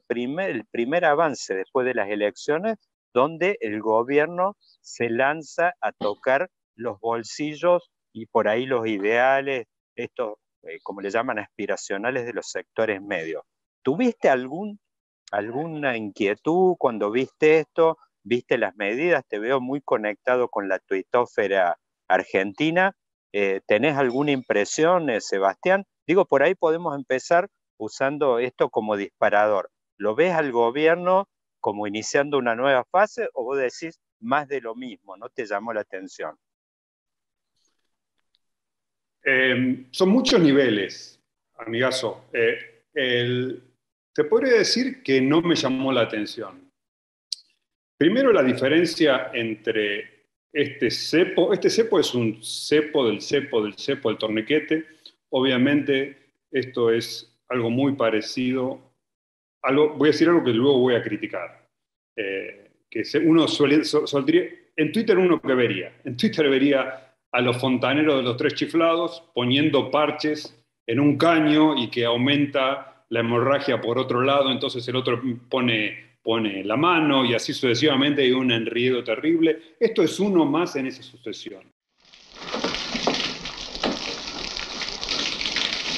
primer avance después de las elecciones donde el gobierno se lanza a tocar los bolsillos y por ahí los ideales, estos, como le llaman, aspiracionales de los sectores medios. ¿Tuviste alguna inquietud cuando viste esto? ¿Viste las medidas? Te veo muy conectado con la tuitósfera argentina. ¿Tenés alguna impresión, Sebastián? Digo, por ahí podemos empezar usando esto como disparador. ¿Lo ves al gobierno como iniciando una nueva fase o vos decís más de lo mismo? ¿No te llamó la atención? Son muchos niveles, amigazo. Te podría decir que no me llamó la atención. Primero, la diferencia entre este cepo es un cepo del torniquete. Obviamente, esto es algo muy parecido. Voy a decir algo que luego voy a criticar. Uno soltaría, en Twitter uno que vería. En Twitter vería a los fontaneros de los tres chiflados poniendo parches en un caño y que aumenta la hemorragia por otro lado, entonces el otro pone la mano y así sucesivamente, hay un enredo terrible. Esto es uno más en esa sucesión.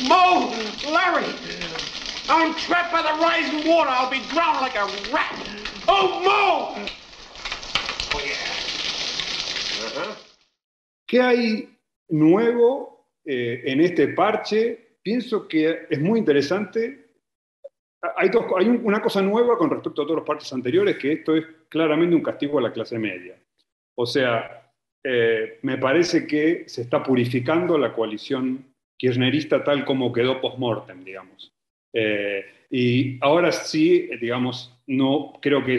Mo! Larry! I'm trapped by the rising water. I'll be drowned like a rat. Oh, Mo! Oh, yeah. ¿Qué hay nuevo en este parche? Pienso que es muy interesante. Hay una cosa nueva con respecto a todos los parches anteriores, que esto es claramente un castigo a la clase media. O sea, me parece que se está purificando la coalición kirchnerista tal como quedó post-mortem, digamos. Y ahora sí, digamos, no creo que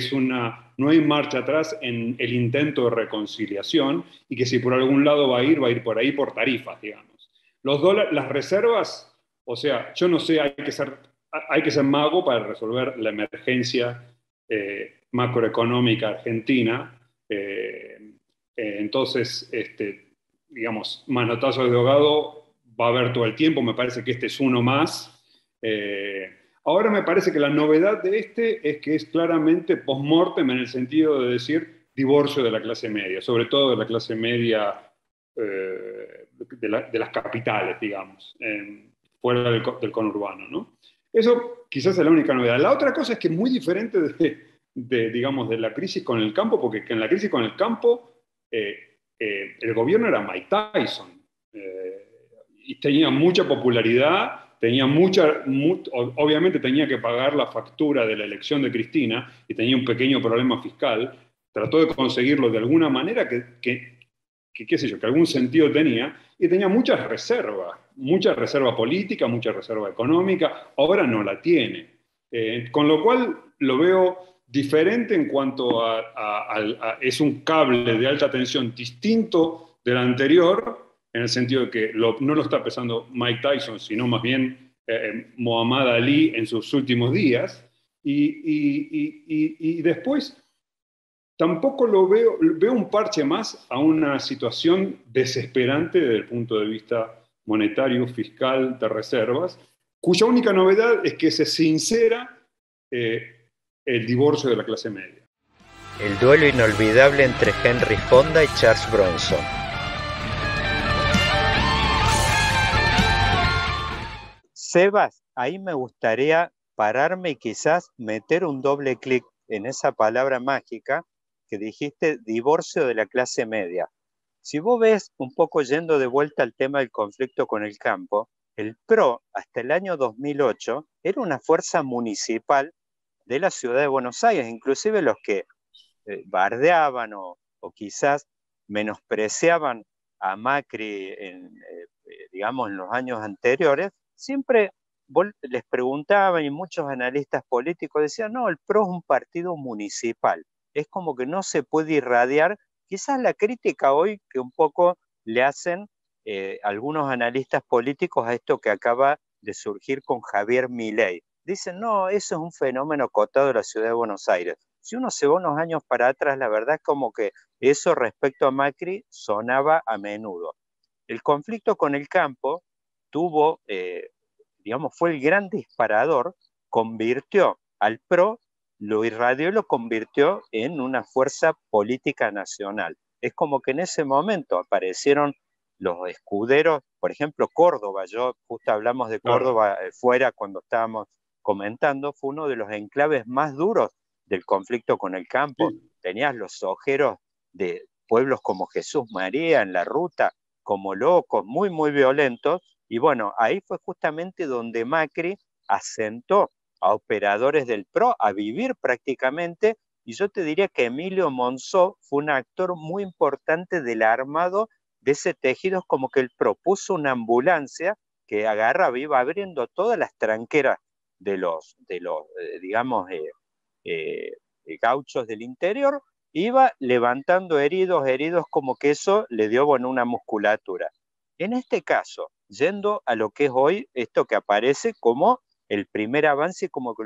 no hay marcha atrás en el intento de reconciliación y que si por algún lado va a ir por ahí por tarifas, digamos. Las reservas, o sea, yo no sé, hay que ser mago para resolver la emergencia macroeconómica argentina. Entonces, digamos, manotazos de ahogado va a haber todo el tiempo, me parece que este es uno más. Ahora me parece que la novedad de es que es claramente post-mortem en el sentido de decir divorcio de la clase media, sobre todo de la clase media de las capitales, digamos, fuera del conurbano, ¿no? Eso quizás es la única novedad. La otra cosa es que es muy diferente digamos, de la crisis con el campo, porque en la crisis con el campo el gobierno era Mike Tyson y tenía mucha popularidad, obviamente tenía que pagar la factura de la elección de Cristina y tenía un pequeño problema fiscal. Trató de conseguirlo de alguna manera que qué sé yo, que algún sentido tenía, y tenía mucha reserva política, mucha reserva económica, ahora no la tiene. Con lo cual lo veo diferente en cuanto es un cable de alta tensión distinto del anterior, en el sentido de que no lo está pesando Mike Tyson, sino más bien Muhammad Ali en sus últimos días, y después tampoco veo un parche más a una situación desesperante desde el punto de vista monetario, fiscal, de reservas, cuya única novedad es que se sincera el divorcio de la clase media. El duelo inolvidable entre Henry Fonda y Charles Bronson. Sebas, ahí me gustaría pararme y quizás meter un doble clic en esa palabra mágica que dijiste, divorcio de la clase media. Si vos ves, un poco yendo de vuelta al tema del conflicto con el campo, el PRO hasta el año 2008 era una fuerza municipal de la ciudad de Buenos Aires, inclusive los que bardeaban o quizás menospreciaban a Macri digamos en los años anteriores, siempre les preguntaban y muchos analistas políticos decían, no, el PRO es un partido municipal, es como que no se puede irradiar, quizás la crítica hoy que un poco le hacen algunos analistas políticos a esto que acaba de surgir con Javier Milei. Dicen, no, eso es un fenómeno acotado de la ciudad de Buenos Aires. Si uno se va unos años para atrás, la verdad es como que eso respecto a Macri sonaba a menudo. El conflicto con el campo tuvo, digamos, fue el gran disparador, convirtió al PRO, lo irradió y lo convirtió en una fuerza política nacional. Es como que en ese momento aparecieron los escuderos, por ejemplo, Córdoba, justo hablamos de Córdoba fuera cuando estábamos comentando, fue uno de los enclaves más duros del conflicto con el campo. Sí. Tenías los ojeros de pueblos como Jesús María en la ruta, como locos, muy, muy violentos, y bueno, ahí fue justamente donde Macri asentó a operadores del PRO a vivir prácticamente, y yo te diría que Emilio Monzó fue un actor muy importante del armado de ese tejido, como que él propuso una ambulancia que agarraba, iba abriendo todas las tranqueras de los digamos, gauchos del interior, iba levantando heridos como que eso le dio, bueno, una musculatura. En este caso, yendo a lo que es hoy, esto que aparece como el primer avance, como que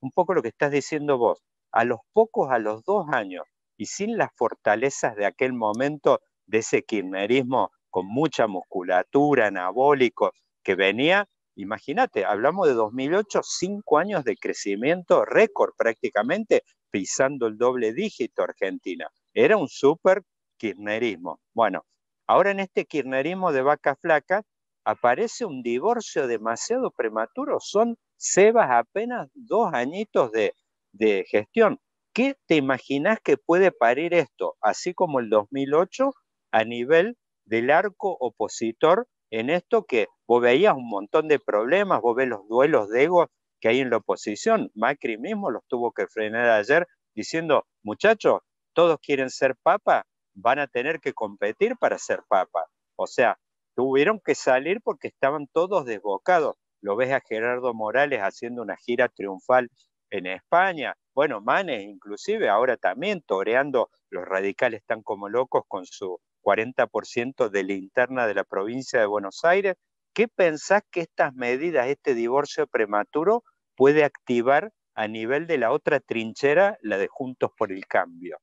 un poco lo que estás diciendo vos, a los 2 años, y sin las fortalezas de aquel momento, de ese kirchnerismo con mucha musculatura, anabólico, que venía, imagínate, hablamos de 2008, 5 años de crecimiento récord prácticamente, pisando el doble dígito Argentina. Era un súper kirchnerismo. Bueno, ahora en este kirchnerismo de vacas flacas aparece un divorcio demasiado prematuro. Son, Sebas, apenas 2 añitos de gestión. ¿Qué te imaginás que puede parir esto? Así como el 2008 a nivel del arco opositor en esto que vos veías un montón de problemas, vos ves los duelos de egos que hay en la oposición. Macri mismo los tuvo que frenar ayer diciendo, muchachos, todos quieren ser papa, van a tener que competir para ser papa. O sea, tuvieron que salir porque estaban todos desbocados. Lo ves a Gerardo Morales haciendo una gira triunfal en España. Bueno, Manes inclusive ahora también toreando, los radicales están como locos con su 40% de la interna de la provincia de Buenos Aires. ¿Qué pensás que estas medidas, este divorcio prematuro, puede activar a nivel de la otra trinchera, la de Juntos por el Cambio?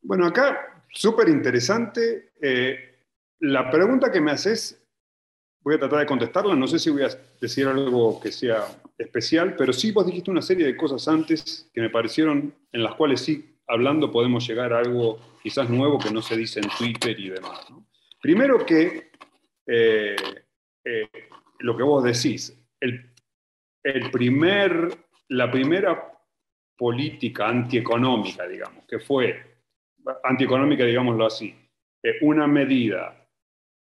Bueno, acá, súper interesante. La pregunta que me haces, voy a tratar de contestarla. No sé si voy a decir algo que sea especial, pero sí vos dijiste una serie de cosas antes que me parecieron, en las cuales sí, hablando, podemos llegar a algo quizás nuevo que no se dice en Twitter y demás, ¿no? Primero que eh, lo que vos decís, la primera política antieconómica, digamos, que fue antieconómica, digámoslo así, una medida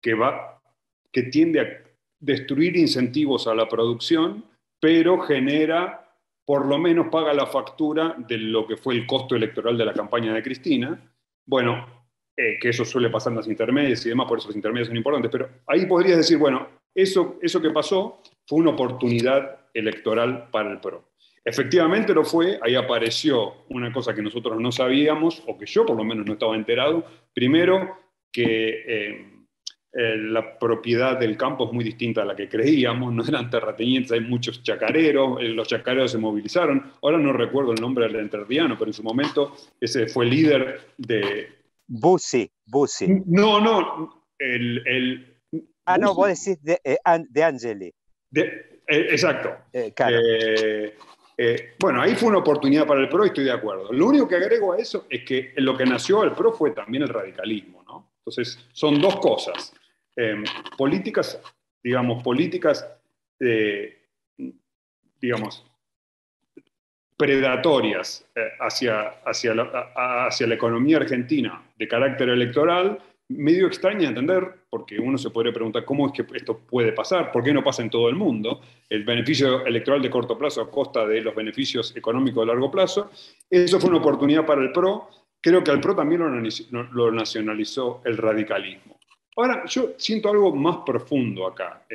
que tiende a destruir incentivos a la producción, pero genera, por lo menos paga la factura de lo que fue el costo electoral de la campaña de Cristina. Bueno, que eso suele pasar en las intermedias y demás, por eso las intermedias son importantes, pero ahí podrías decir, bueno, eso que pasó fue una oportunidad electoral para el PRO. Efectivamente lo fue, ahí apareció una cosa que nosotros no sabíamos, o que yo por lo menos no estaba enterado. Primero, que la propiedad del campo es muy distinta a la que creíamos, no eran terratenientes, hay muchos chacareros, los chacareros se movilizaron. Ahora no recuerdo el nombre del entrerriano, pero en su momento ese fue el líder de... Bussi. No, no, vos decís de Angeli. Exacto. Claro. Bueno, ahí fue una oportunidad para el PRO y estoy de acuerdo. Lo único que agrego a eso es que lo que nació el PRO fue también el radicalismo, ¿no? Entonces, son dos cosas. Políticas, digamos, predatorias hacia la economía argentina de carácter electoral, medio extraña de entender, porque uno se podría preguntar cómo es que esto puede pasar, por qué no pasa en todo el mundo, el beneficio electoral de corto plazo a costa de los beneficios económicos de largo plazo. Eso fue una oportunidad para el PRO. Creo que al PRO también lo nacionalizó el radicalismo. Ahora, yo siento algo más profundo acá,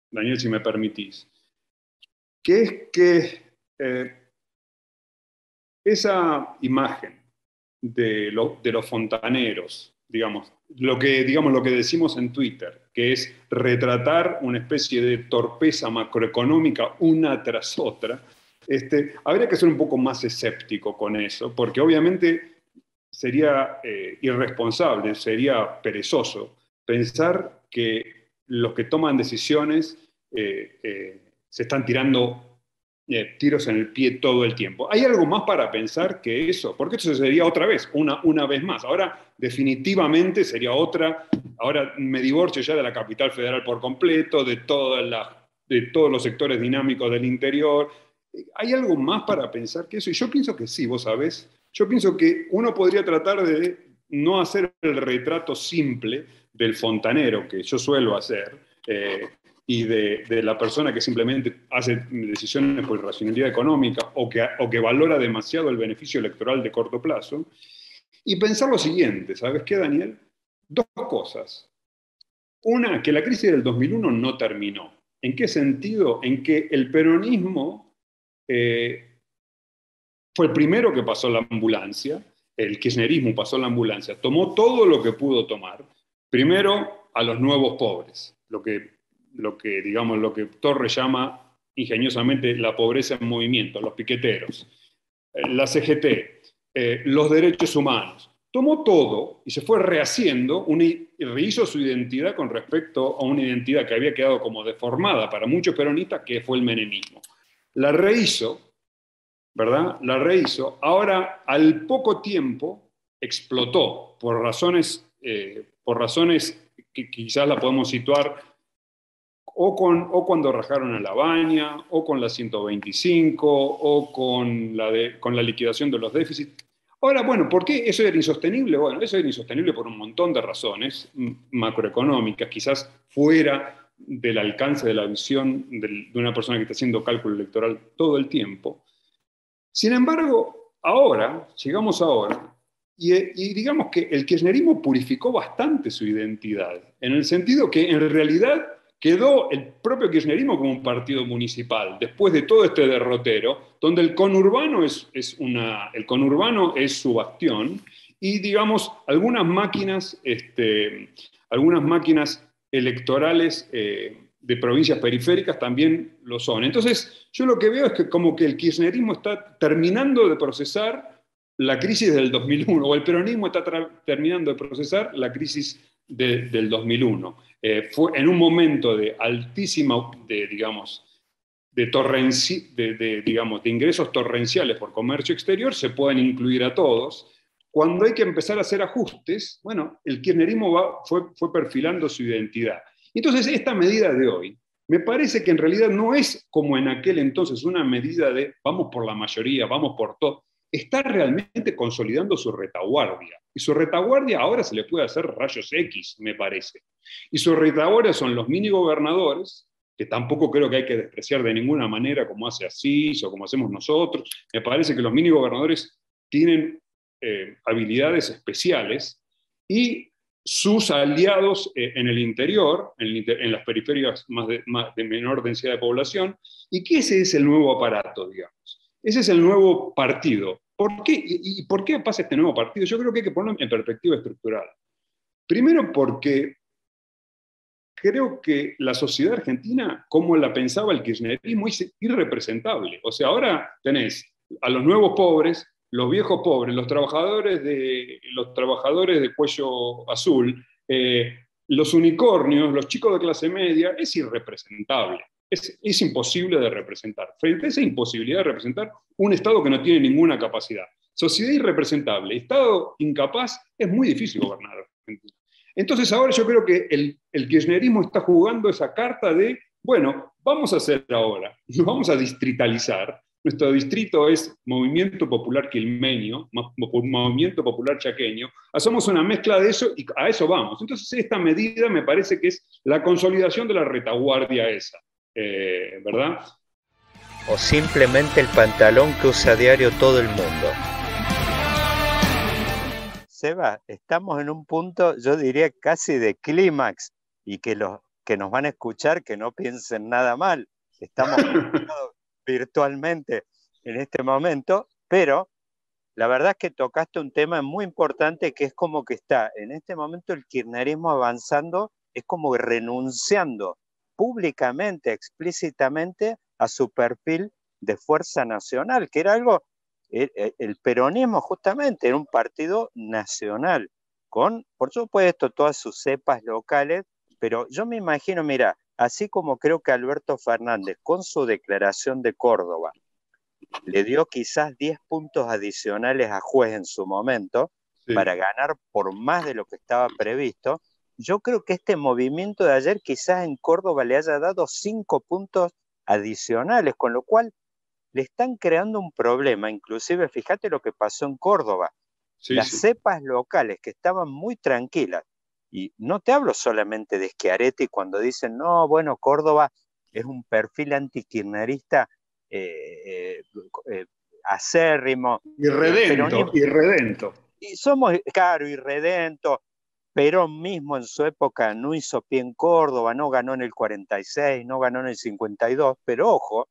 Daniel, si me permitís, que es que esa imagen de los fontaneros, digamos lo que decimos en Twitter, que es retratar una especie de torpeza macroeconómica una tras otra, habría que ser un poco más escéptico con eso, porque obviamente sería irresponsable, sería perezoso pensar que los que toman decisiones se están tirando tiros en el pie todo el tiempo. ¿Hay algo más para pensar que eso? Porque eso sería otra vez, una vez más. Ahora definitivamente sería otra. Ahora me divorcio ya de la capital federal por completo, de todos los sectores dinámicos del interior. ¿Hay algo más para pensar que eso? Y yo pienso que sí, vos sabés. Yo pienso que uno podría tratar de no hacer el retrato simple del fontanero, que yo suelo hacer, y de la persona que simplemente hace decisiones por racionalidad económica o que valora demasiado el beneficio electoral de corto plazo, y pensar lo siguiente, ¿sabes qué, Daniel? Dos cosas. Una, que la crisis del 2001 no terminó. ¿En qué sentido? En que el peronismo fue el primero que pasó la ambulancia, el kirchnerismo pasó la ambulancia, tomó todo lo que pudo tomar, primero a los nuevos pobres, lo que Torres llama ingeniosamente la pobreza en movimiento, los piqueteros, la CGT, los derechos humanos. Tomó todo y se fue rehaciendo, rehizo su identidad con respecto a una identidad que había quedado como deformada para muchos peronistas, que fue el menemismo. La rehizo, ¿verdad? La rehizo. Ahora, al poco tiempo, explotó por razones que quizás la podemos situar o cuando rajaron a La Baña, o con la 125, o con la liquidación de los déficits. Ahora, bueno, ¿por qué eso era insostenible? Bueno, eso era insostenible por un montón de razones macroeconómicas, quizás fuera del alcance de la visión de una persona que está haciendo cálculo electoral todo el tiempo. Sin embargo, llegamos ahora, y digamos que el kirchnerismo purificó bastante su identidad, en el sentido que en realidad quedó el propio kirchnerismo como un partido municipal, después de todo este derrotero, donde el conurbano es su bastión, y digamos, algunas máquinas electorales de provincias periféricas también lo son. Entonces, yo lo que veo es que como que el kirchnerismo está terminando de procesar la crisis del 2001, o el peronismo está terminando de procesar la crisis del 2001. Fue en un momento de altísima, digamos, de ingresos torrenciales por comercio exterior, se pueden incluir a todos. Cuando hay que empezar a hacer ajustes, bueno, el kirchnerismo fue perfilando su identidad. Entonces, esta medida de hoy, me parece que en realidad no es como en aquel entonces una medida de vamos por la mayoría, vamos por todo. Está realmente consolidando su retaguardia. Y su retaguardia ahora se le puede hacer rayos X, me parece. Y su retaguardia son los mini gobernadores, que tampoco creo que hay que despreciar de ninguna manera como hace Asís o como hacemos nosotros. Me parece que los mini gobernadores tienen habilidades especiales, y sus aliados en el interior, en las periferias de menor densidad de población, y que ese es el nuevo aparato, digamos. Ese es el nuevo partido. ¿Por qué? ¿Y por qué pasa este nuevo partido? Yo creo que hay que ponerlo en perspectiva estructural. Primero porque creo que la sociedad argentina, como la pensaba el kirchnerismo, es irrepresentable. O sea, ahora tenés a los nuevos pobres, los viejos pobres, los trabajadores de cuello azul, los unicornios, los chicos de clase media. Es irrepresentable. Es imposible de representar. Frente a esa imposibilidad de representar un Estado que no tiene ninguna capacidad. Sociedad irrepresentable, Estado incapaz, es muy difícil gobernar Argentina. Entonces ahora yo creo que el kirchnerismo está jugando esa carta de, bueno, vamos a hacer ahora, nos vamos a distritalizar. Nuestro distrito es Movimiento Popular Quilmeño, Movimiento Popular Chaqueño. Hacemos una mezcla de eso y a eso vamos. Entonces esta medida me parece que es la consolidación de la retaguardia esa, ¿verdad? O simplemente el pantalón que usa a diario todo el mundo. Seba, estamos en un punto, yo diría casi de clímax, y que los que nos van a escuchar que no piensen nada mal. Estamos virtualmente en este momento, pero la verdad es que tocaste un tema muy importante, que es como que está en este momento el kirchnerismo avanzando, es como renunciando públicamente, explícitamente a su perfil de fuerza nacional, que era algo, el peronismo justamente era un partido nacional, con, por supuesto, todas sus cepas locales, pero yo me imagino, mira, así como creo que Alberto Fernández, con su declaración de Córdoba, le dio quizás 10 puntos adicionales a Juez en su momento, sí, para ganar por más de lo que estaba previsto. Yo creo que este movimiento de ayer quizás en Córdoba le haya dado 5 puntos adicionales, con lo cual le están creando un problema. Inclusive, fíjate lo que pasó en Córdoba. Sí, las cepas locales que estaban muy tranquilas, y no te hablo solamente de Schiaretti cuando dicen, no, bueno, Córdoba es un perfil antikirchnerista acérrimo. Irredento. Y somos, claro, irredento. Perón mismo en su época no hizo pie en Córdoba, no ganó en el 46, no ganó en el 52, pero ojo,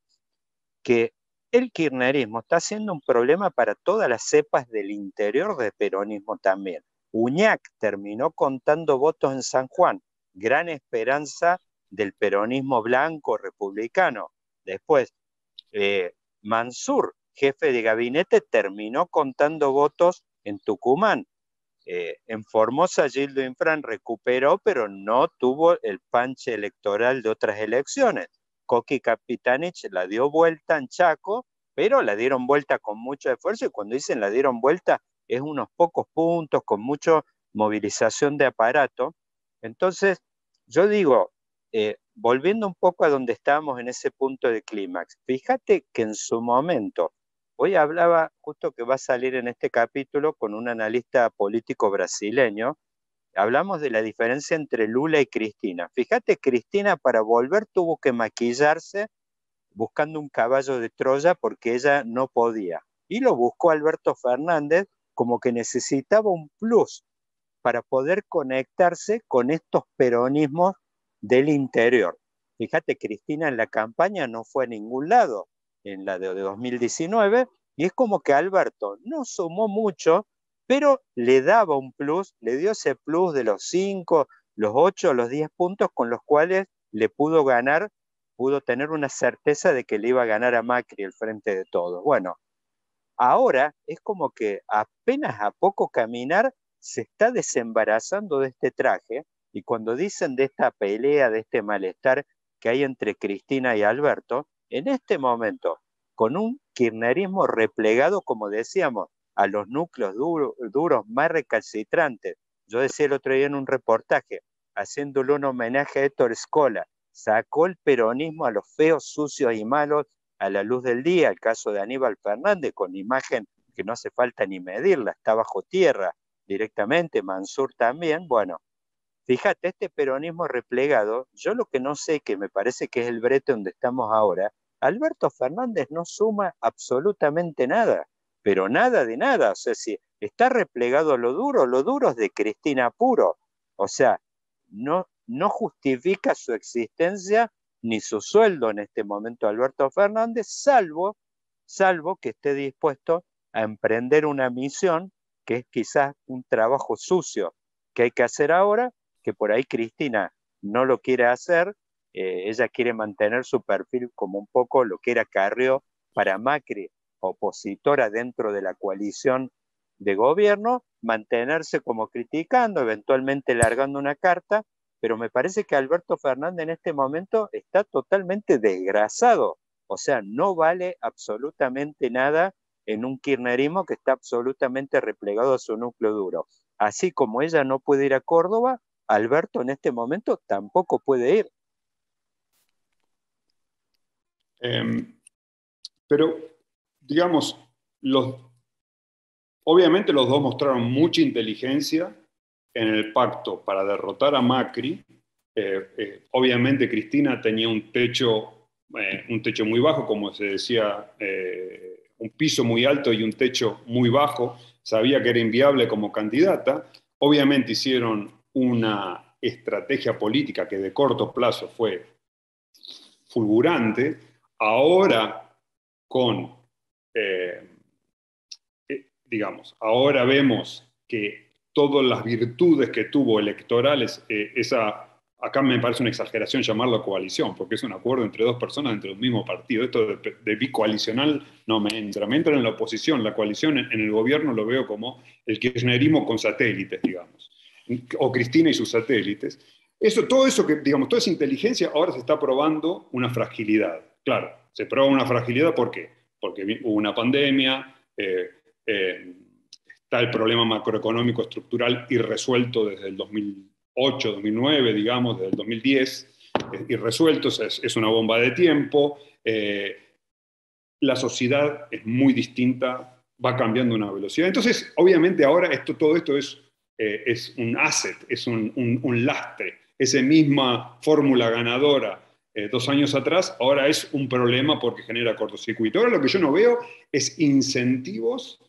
que el kirchnerismo está siendo un problema para todas las cepas del interior del peronismo también. Uñac terminó contando votos en San Juan, gran esperanza del peronismo blanco republicano. Después, Mansur, jefe de gabinete, terminó contando votos en Tucumán. En Formosa, Gildo Infran recuperó, pero no tuvo el panche electoral de otras elecciones. Coqui Capitanich la dio vuelta en Chaco, pero la dieron vuelta con mucho esfuerzo, y cuando dicen la dieron vuelta es unos pocos puntos, con mucha movilización de aparato. Entonces, yo digo, volviendo un poco a donde estábamos en ese punto de clímax, fíjate que en su momento, hoy hablaba, justo que va a salir en este capítulo con un analista político brasileño, hablamos de la diferencia entre Lula y Cristina. Fíjate, Cristina para volver tuvo que maquillarse buscando un caballo de Troya porque ella no podía. Y lo buscó Alberto Fernández como que necesitaba un plus para poder conectarse con estos peronismos del interior. Fíjate, Cristina en la campaña no fue a ningún lado, en la de 2019, y es como que Alberto no sumó mucho, pero le daba un plus, le dio ese plus de los 5, los 8, los 10 puntos con los cuales le pudo ganar, pudo tener una certeza de que le iba a ganar a Macri el Frente de Todos. Bueno, Ahora es como que apenas a poco caminar se está desembarazando de este traje, y cuando dicen de esta pelea, de este malestar que hay entre Cristina y Alberto, en este momento, con un kirchnerismo replegado, como decíamos, a los núcleos duros más recalcitrantes. Yo decía el otro día en un reportaje, haciéndole un homenaje a Héctor Scola, sacó el peronismo a los feos, sucios y malos a la luz del día. El caso de Aníbal Fernández, con imagen que no hace falta ni medirla, está bajo tierra directamente, Mansur también. Bueno, fíjate, este peronismo replegado, yo lo que no sé, que me parece que es el brete donde estamos ahora, Alberto Fernández no suma absolutamente nada, pero nada de nada. O sea, si está replegado a lo duro es de Cristina puro. O sea, no justifica su existencia ni su sueldo en este momento Alberto Fernández, salvo que esté dispuesto a emprender una misión que es quizás un trabajo sucio que hay que hacer ahora, que por ahí Cristina no lo quiere hacer. Ella quiere mantener su perfil como un poco lo que era Carrió para Macri, opositora dentro de la coalición de gobierno, mantenerse como criticando, eventualmente largando una carta, pero me parece que Alberto Fernández en este momento está totalmente desgrasado. O sea, no vale absolutamente nada en un kirchnerismo que está absolutamente replegado a su núcleo duro. Así como ella no puede ir a Córdoba, Alberto en este momento tampoco puede ir. Pero, digamos, obviamente los dos mostraron mucha inteligencia en el pacto para derrotar a Macri. Obviamente Cristina tenía un techo muy bajo, como se decía, un piso muy alto y un techo muy bajo. Sabía que era inviable como candidata. Obviamente hicieron una estrategia política que de corto plazo fue fulgurante. Ahora ahora vemos que todas las virtudes que tuvo electorales, acá me parece una exageración llamarlo coalición, porque es un acuerdo entre dos personas entre el mismo partido. Esto de bicoalicional no me entra. Me entra en la oposición. La coalición en el gobierno lo veo como el kirchnerismo con satélites, digamos, o Cristina y sus satélites. Todo eso que, digamos, toda esa inteligencia ahora se está probando una fragilidad. Claro, se prueba una fragilidad, ¿por qué? Porque hubo una pandemia, está el problema macroeconómico estructural irresuelto desde el 2008, 2009, digamos, desde el 2010, irresuelto, es una bomba de tiempo. La sociedad es muy distinta, va cambiando a una velocidad. Entonces, obviamente ahora todo esto es un asset, es un lastre. Esa misma fórmula ganadora 2 años atrás, ahora es un problema porque genera cortocircuito. Ahora lo que yo no veo es incentivos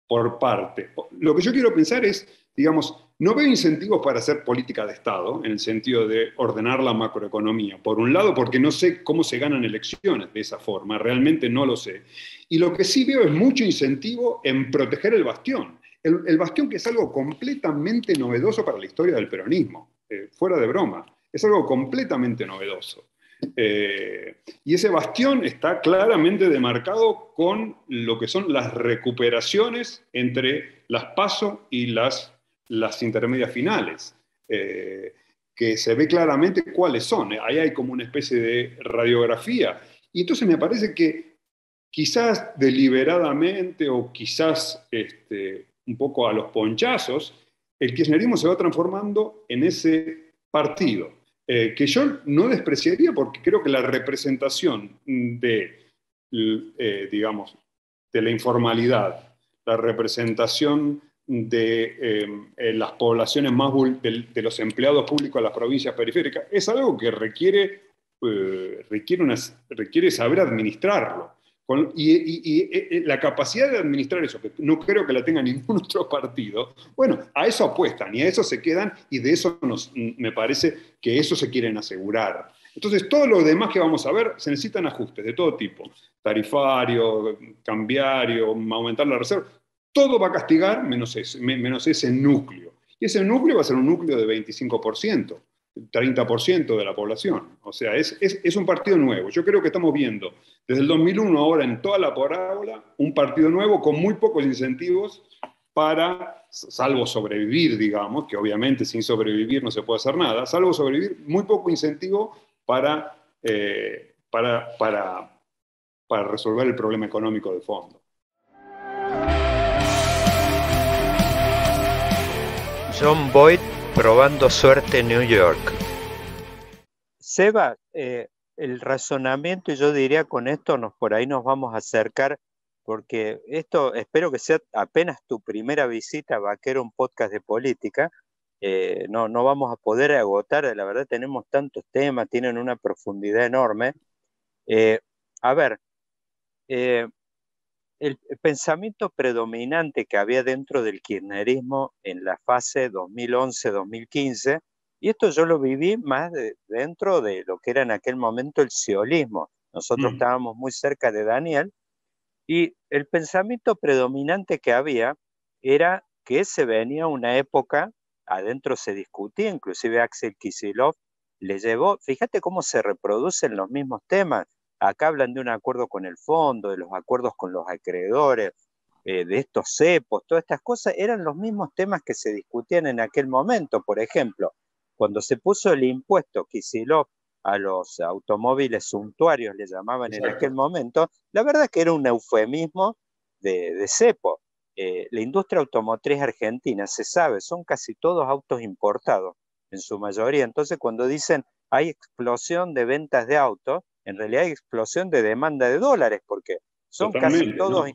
por parte. Lo que yo quiero pensar es, digamos, no veo incentivos para hacer política de Estado, en el sentido de ordenar la macroeconomía. Por un lado, porque no sé cómo se ganan elecciones de esa forma, realmente no lo sé. Y lo que sí veo es mucho incentivo en proteger el bastión. El bastión, que es algo completamente novedoso para la historia del peronismo, fuera de broma, es algo completamente novedoso. Y ese bastión está claramente demarcado con lo que son las recuperaciones entre las PASO y las intermedias finales, que se ve claramente cuáles son. Ahí hay como una especie de radiografía. Y entonces me parece que quizás deliberadamente o quizás un poco a los ponchazos, el kirchnerismo se va transformando en ese partido. Que yo no despreciaría, porque creo que la representación digamos, de la informalidad, la representación de las poblaciones de los empleados públicos de las provincias periféricas, es algo que requiere saber administrarlo. Y la capacidad de administrar eso, que no creo que la tenga ningún otro partido, bueno, a eso apuestan y a eso se quedan, y de eso me parece que eso se quieren asegurar. Entonces, todo lo demás que vamos a ver, se necesitan ajustes de todo tipo, tarifario, cambiario, aumentar la reserva, todo va a castigar menos ese núcleo. Y ese núcleo va a ser un núcleo de 25%. 30% de la población. O sea, es un partido nuevo. Yo creo que estamos viendo desde el 2001 ahora en toda la parábola un partido nuevo con muy pocos incentivos para, salvo sobrevivir, digamos, que obviamente sin sobrevivir no se puede hacer nada, salvo sobrevivir, muy poco incentivo para resolver el problema económico de fondo. John Boyd probando suerte en New York. Seba, el razonamiento, y yo diría con esto por ahí nos vamos a acercar, porque esto espero que sea apenas tu primera visita a Vaquero, un podcast de política. No vamos a poder agotar, la verdad tenemos tantos temas, tienen una profundidad enorme. A ver, el pensamiento predominante que había dentro del kirchnerismo en la fase 2011-2015, y esto yo lo viví más dentro de lo que era en aquel momento el sciollismo. Nosotros estábamos muy cerca de Daniel, y el pensamiento predominante que había era que se venía una época, adentro se discutía, inclusive Axel Kicillof le llevó, fíjate cómo se reproducen los mismos temas. Acá hablan de un acuerdo con el fondo, de los acuerdos con los acreedores, de estos cepos, todas estas cosas eran los mismos temas que se discutían en aquel momento. Por ejemplo, cuando se puso el impuesto Kicillof a los automóviles suntuarios, le llamaban en aquel momento, la verdad es que era un eufemismo de cepo. La industria automotriz argentina, se sabe, son casi todos autos importados, en su mayoría. Entonces, cuando dicen hay explosión de ventas de autos, en realidad hay explosión de demanda de dólares, porque son casi todos,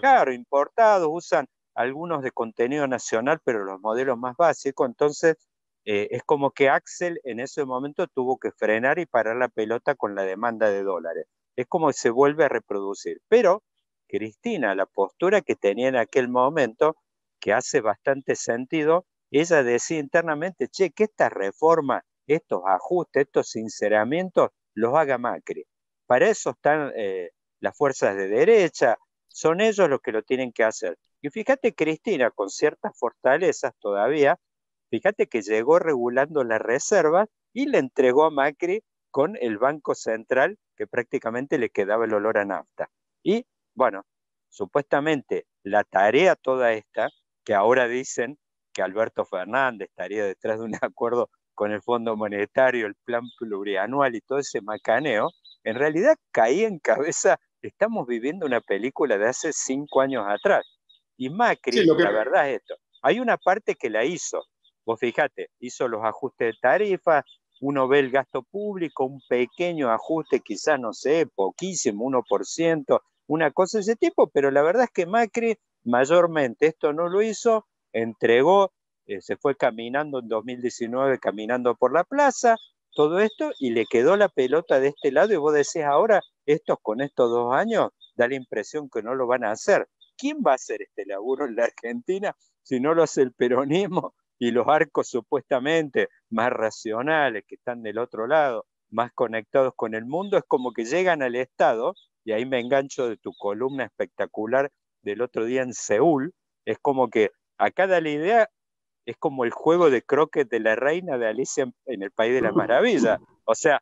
claro, importados, usan algunos de contenido nacional, pero los modelos más básicos. Entonces, es como que Axel en ese momento tuvo que frenar y parar la pelota con la demanda de dólares. Es como que se vuelve a reproducir. Pero Cristina, la postura que tenía en aquel momento, que hace bastante sentido, ella decía internamente, che, que estas reformas, estos ajustes, estos sinceramientos, los haga Macri. Para eso están las fuerzas de derecha, son ellos los que lo tienen que hacer. Y fíjate, Cristina, con ciertas fortalezas todavía, fíjate que llegó regulando las reservas y le entregó a Macri con el Banco Central, que prácticamente le quedaba el olor a nafta. Y, bueno, supuestamente la tarea toda esta, que ahora dicen que Alberto Fernández estaría detrás de un acuerdo con el Fondo Monetario, el plan plurianual y todo ese macaneo, en realidad caía en cabeza, estamos viviendo una película de hace 5 años atrás. Y Macri, la verdad es esto, hay una parte que la hizo. Vos fíjate, hizo los ajustes de tarifas, uno ve el gasto público, un pequeño ajuste, quizás, no sé, poquísimo, 1%, una cosa de ese tipo, pero la verdad es que Macri mayormente esto no lo hizo, entregó, se fue caminando en 2019, caminando por la plaza, todo esto, y le quedó la pelota de este lado, y vos decís ahora, con estos 2 años, da la impresión que no lo van a hacer. ¿Quién va a hacer este laburo en la Argentina si no lo hace el peronismo y los arcos supuestamente más racionales que están del otro lado, más conectados con el mundo? Es como que llegan al Estado, y ahí me engancho de tu columna espectacular del otro día en Seúl, es como que acá da la idea, es como el juego de croquet de la reina de Alicia en el País de las Maravillas. O sea,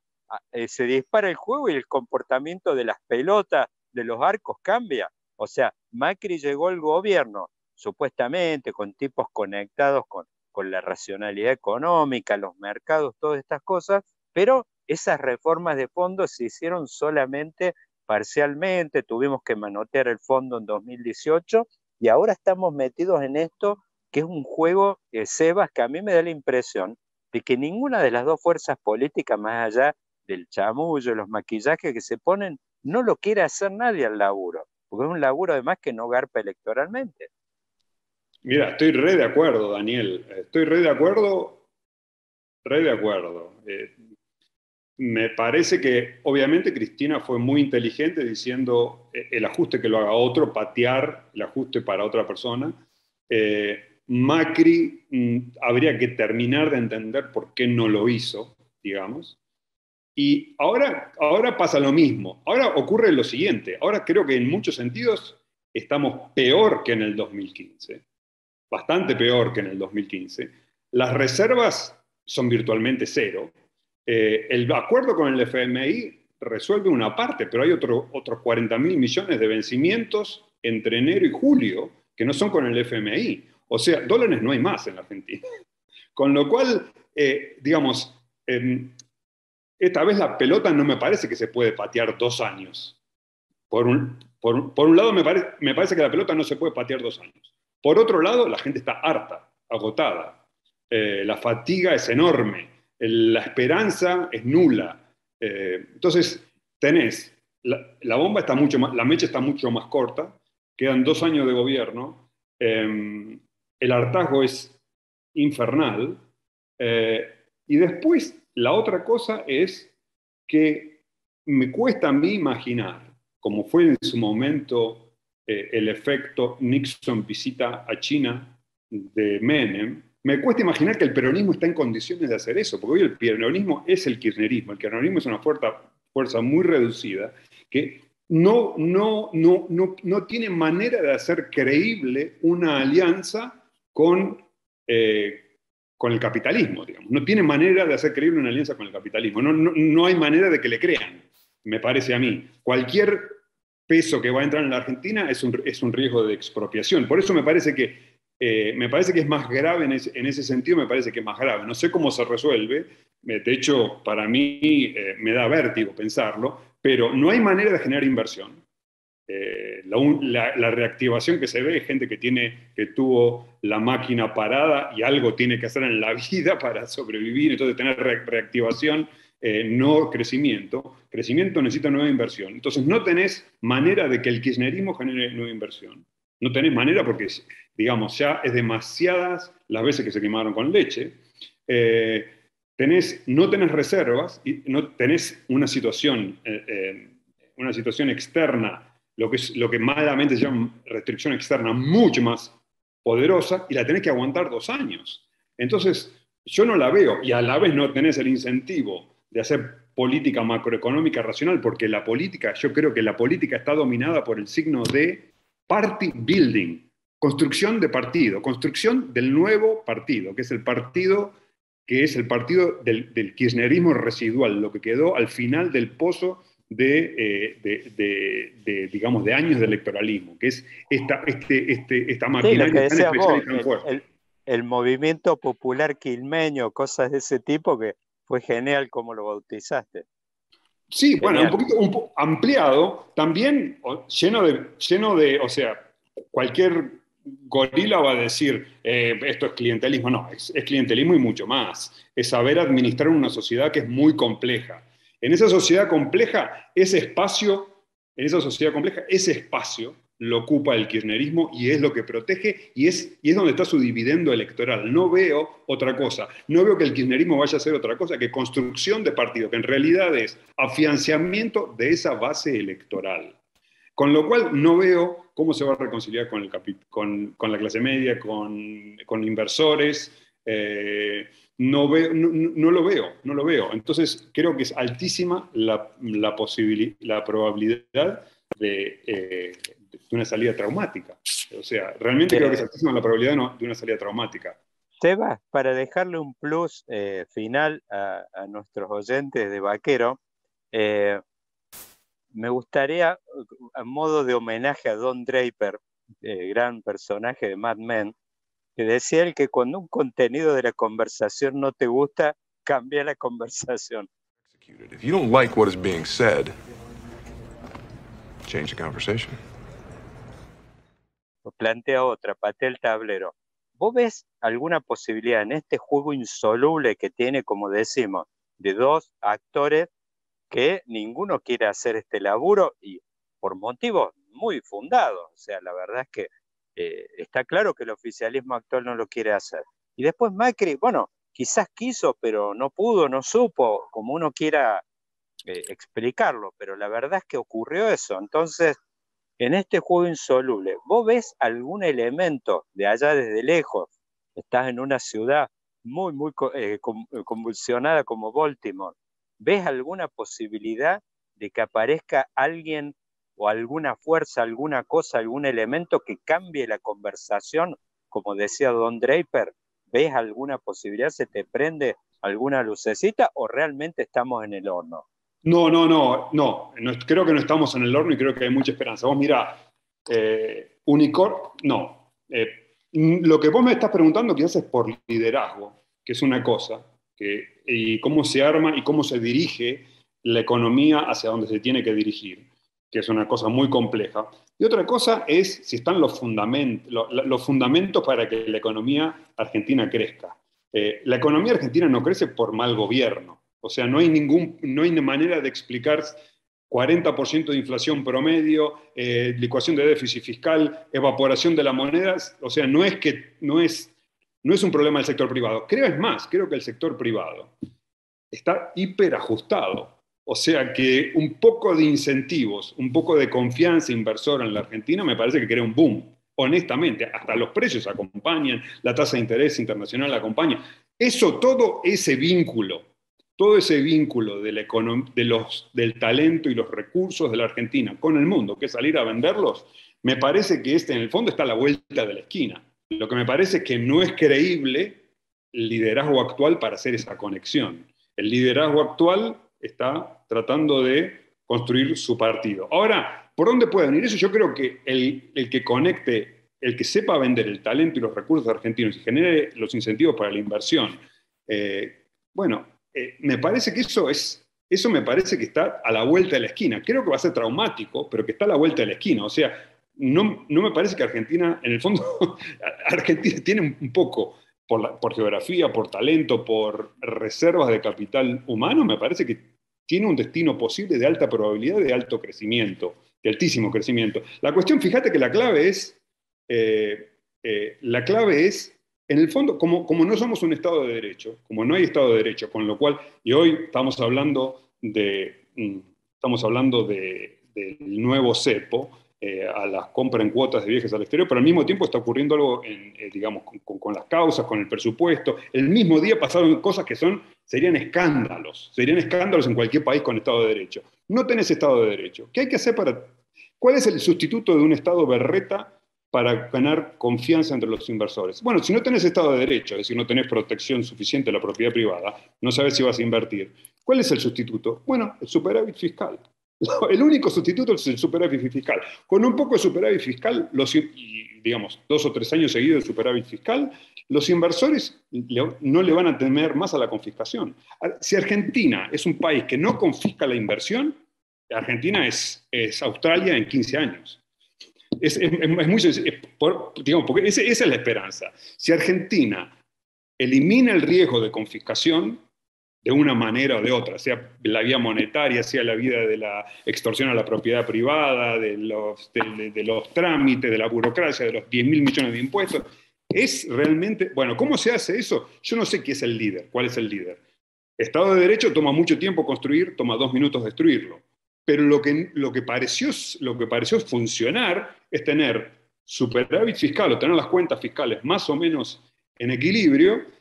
se dispara el juego y el comportamiento de las pelotas, de los arcos cambia. O sea, Macri llegó al gobierno supuestamente con tipos conectados con la racionalidad económica, los mercados, todas estas cosas, pero esas reformas de fondo se hicieron solamente parcialmente, tuvimos que manotear el fondo en 2018 y ahora estamos metidos en esto que es un juego, Sebas, que a mí me da la impresión de que ninguna de las dos fuerzas políticas, más allá del chamullo, los maquillajes que se ponen, no lo quiere hacer nadie al laburo, porque es un laburo además que no garpa electoralmente. Mira, estoy re de acuerdo, Daniel, estoy re de acuerdo, re de acuerdo. Me parece que obviamente Cristina fue muy inteligente diciendo el ajuste que lo haga otro, patear el ajuste para otra persona. Macri habría que terminar de entender por qué no lo hizo, digamos. Y ahora pasa lo mismo. Ahora ocurre lo siguiente. Ahora creo que en muchos sentidos estamos peor que en el 2015. Bastante peor que en el 2015. Las reservas son virtualmente cero. El acuerdo con el FMI resuelve una parte, pero hay otros 40.000 millones de vencimientos entre enero y julio que no son con el FMI. O sea, dólares no hay más en la Argentina. Con lo cual, digamos, esta vez la pelota no me parece que se puede patear 2 años. Por un lado, me parece que la pelota no se puede patear 2 años. Por otro lado, la gente está harta, agotada. La fatiga es enorme. La esperanza es nula. Entonces, tenés, la bomba está mucho más, la mecha está mucho más corta, quedan 2 años de gobierno, el hartazgo es infernal, y después la otra cosa es que me cuesta a mí imaginar, como fue en su momento el efecto Nixon visita a China de Menem, me cuesta imaginar que el peronismo está en condiciones de hacer eso, porque hoy el peronismo es el kirchnerismo. El kirchnerismo es una fuerza muy reducida que no tiene manera de hacer creíble una alianza con el capitalismo, digamos. No tiene manera de hacer creíble una alianza con el capitalismo. No hay manera de que le crean, me parece a mí. Cualquier peso que va a entrar en la Argentina es un riesgo de expropiación. Por eso me parece que es más grave en ese sentido, me parece que es más grave. No sé cómo se resuelve, de hecho, para mí me da vértigo pensarlo, pero no hay manera de generar inversión. La reactivación que se ve es gente que tuvo la máquina parada y algo tiene que hacer en la vida para sobrevivir, entonces tener reactivación, no crecimiento. Crecimiento necesita nueva inversión. Entonces no tenés manera de que el kirchnerismo genere nueva inversión. No tenés manera porque, digamos, ya es demasiadas las veces que se quemaron con leche. No tenés reservas y no tenés una situación externa, lo que malamente se llama restricción externa, mucho más poderosa, y la tenés que aguantar 2 años. Entonces, yo no la veo, y a la vez no tenés el incentivo de hacer política macroeconómica racional, porque yo creo que la política está dominada por el signo de party building, construcción de partido, construcción del nuevo partido, que es el partido del kirchnerismo residual, lo que quedó al final del pozo digamos, de años de electoralismo, que es esta maquinaria tan especial y tan fuerte. El movimiento popular quilmeño, cosas de ese tipo, que fue genial como lo bautizaste. Sí, genial. Bueno, un poquito ampliado, también lleno de, o sea, cualquier gorila va a decir, esto es clientelismo. No, es clientelismo y mucho más. Es saber administrar una sociedad que es muy compleja. En esa sociedad compleja, ese espacio lo ocupa el kirchnerismo y es lo que protege y es donde está su dividendo electoral. No veo otra cosa. No veo que el kirchnerismo vaya a hacer otra cosa que construcción de partido, que en realidad es afianzamiento de esa base electoral. Con lo cual no veo cómo se va a reconciliar con la clase media, con inversores. No lo veo. Entonces creo que es altísima la probabilidad de una salida traumática. O sea, realmente creo que es altísima la probabilidad de una salida traumática. Sebas, para dejarle un plus final a nuestros oyentes de Vaquero, me gustaría, a modo de homenaje a Don Draper, gran personaje de Mad Men, que decía él que cuando un contenido de la conversación no te gusta, cambia la conversación. If you don't like what is being said, change the conversation. Plantea otra, patea el tablero. ¿Vos ves alguna posibilidad en este juego insoluble que tiene, como decimos, de 2 actores que ninguno quiere hacer este laburo y por motivos muy fundados? O sea, la verdad es que está claro que el oficialismo actual no lo quiere hacer. Y después Macri, bueno, quizás quiso, pero no pudo, no supo, como uno quiera explicarlo, pero la verdad es que ocurrió eso. Entonces, en este juego insoluble, ¿vos ves algún elemento de allá desde lejos? Estás en una ciudad muy, muy convulsionada como Baltimore. ¿Ves alguna posibilidad de que aparezca alguien o alguna fuerza, alguna cosa, algún elemento que cambie la conversación, como decía Don Draper? ¿Ves alguna posibilidad? ¿Se te prende alguna lucecita o realmente estamos en el horno? No, creo que no estamos en el horno y creo que hay mucha esperanza. Vos mirá, no. Lo que vos me estás preguntando quizás es por liderazgo, que es una cosa, y cómo se arma y cómo se dirige la economía hacia donde se tiene que dirigir, que es una cosa muy compleja. Y otra cosa es si están los fundamentos para que la economía argentina crezca. La economía argentina no crece por mal gobierno. O sea, no hay manera de explicar 40% de inflación promedio, licuación de déficit fiscal, evaporación de la moneda. O sea, no es un problema del sector privado. Creo que el sector privado está hiperajustado. O sea que un poco de incentivos, un poco de confianza inversora en la Argentina me parece que crea un boom. Honestamente, hasta los precios acompañan, la tasa de interés internacional acompaña. Todo ese vínculo del talento y los recursos de la Argentina con el mundo, que es salir a venderlos, me parece que en el fondo está a la vuelta de la esquina. Lo que me parece es que no es creíble el liderazgo actual para hacer esa conexión. El liderazgo actual está tratando de construir su partido. Ahora, ¿por dónde puede venir eso? Yo creo que el que conecte, el que sepa vender el talento y los recursos argentinos y genere los incentivos para la inversión, me parece que eso me parece que está a la vuelta de la esquina. Creo que va a ser traumático, pero que está a la vuelta de la esquina. O sea, no me parece que Argentina, en el fondo, Argentina tiene un poco, por geografía, por talento, por reservas de capital humano, me parece que tiene un destino posible de alta probabilidad, de alto crecimiento, de altísimo crecimiento. La cuestión, fíjate que la clave es, en el fondo, como no somos un Estado de Derecho, como no hay Estado de Derecho, con lo cual, y hoy estamos hablando del nuevo cepo, a las compras en cuotas de viajes al exterior, pero al mismo tiempo está ocurriendo algo con las causas, con el presupuesto. El mismo día pasaron cosas que serían escándalos en cualquier país con Estado de Derecho. No tenés Estado de Derecho. ¿Qué hay que hacer cuál es el sustituto de un Estado berreta para ganar confianza entre los inversores? Bueno, si no tenés Estado de Derecho, es decir, no tenés protección suficiente de la propiedad privada, no sabés si vas a invertir. ¿Cuál es el sustituto? Bueno, el superávit fiscal. El único sustituto es el superávit fiscal. Con un poco de superávit fiscal, digamos, 2 o 3 años seguidos de superávit fiscal, los inversores no le van a temer más a la confiscación. Si Argentina es un país que no confisca la inversión, Argentina es Australia en 15 años. Es muy sencillo, porque esa es la esperanza. Si Argentina elimina el riesgo de confiscación, de una manera o de otra, sea la vía monetaria, sea la vía de la extorsión a la propiedad privada, de los trámites, de la burocracia, de los 10.000 millones de impuestos, es realmente... Bueno, ¿cómo se hace eso? Yo no sé quién es el líder, cuál es el líder. Estado de Derecho toma mucho tiempo construir, toma 2 minutos destruirlo. Pero lo que pareció funcionar es tener superávit fiscal o tener las cuentas fiscales más o menos en equilibrio,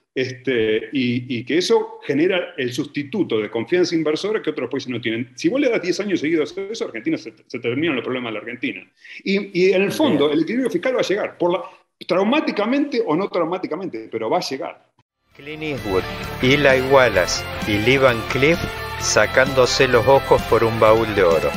y que eso genera el sustituto de confianza inversora que otros países no tienen. Si vos le das 10 años seguidos a eso, Argentina se terminan los problemas de la Argentina. Y en el fondo, el equilibrio fiscal va a llegar, traumáticamente o no traumáticamente, pero va a llegar. Clint Eastwood, Eli Wallace y Lee Van Cleef sacándose los ojos por un baúl de oro.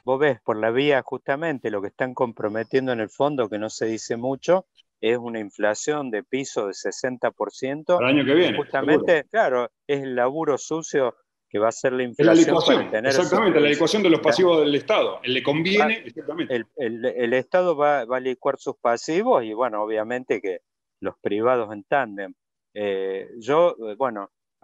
Vos ves, por la vía justamente lo que están comprometiendo en el fondo, que no se dice mucho, es una inflación de piso de 60%. El año que viene. Justamente, seguro. Claro, es el laburo sucio que va a ser la inflación. Es la licuación, exactamente, la licuación de los pasivos del Estado. Le conviene, exactamente. El Estado va a licuar sus pasivos y, bueno, obviamente que los privados en tándem.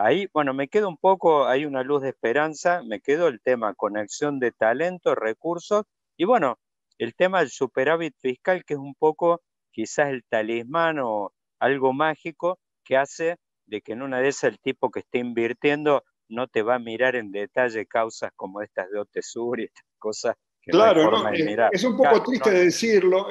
Ahí, me queda un poco, hay una luz de esperanza, me quedó el tema conexión de talento, recursos, y bueno, el tema del superávit fiscal, que es un poco quizás el talismán o algo mágico que hace de que en una de esas el tipo que esté invirtiendo no te va a mirar en detalle causas como estas de OTESUR y estas cosas. Claro, es un poco triste decirlo,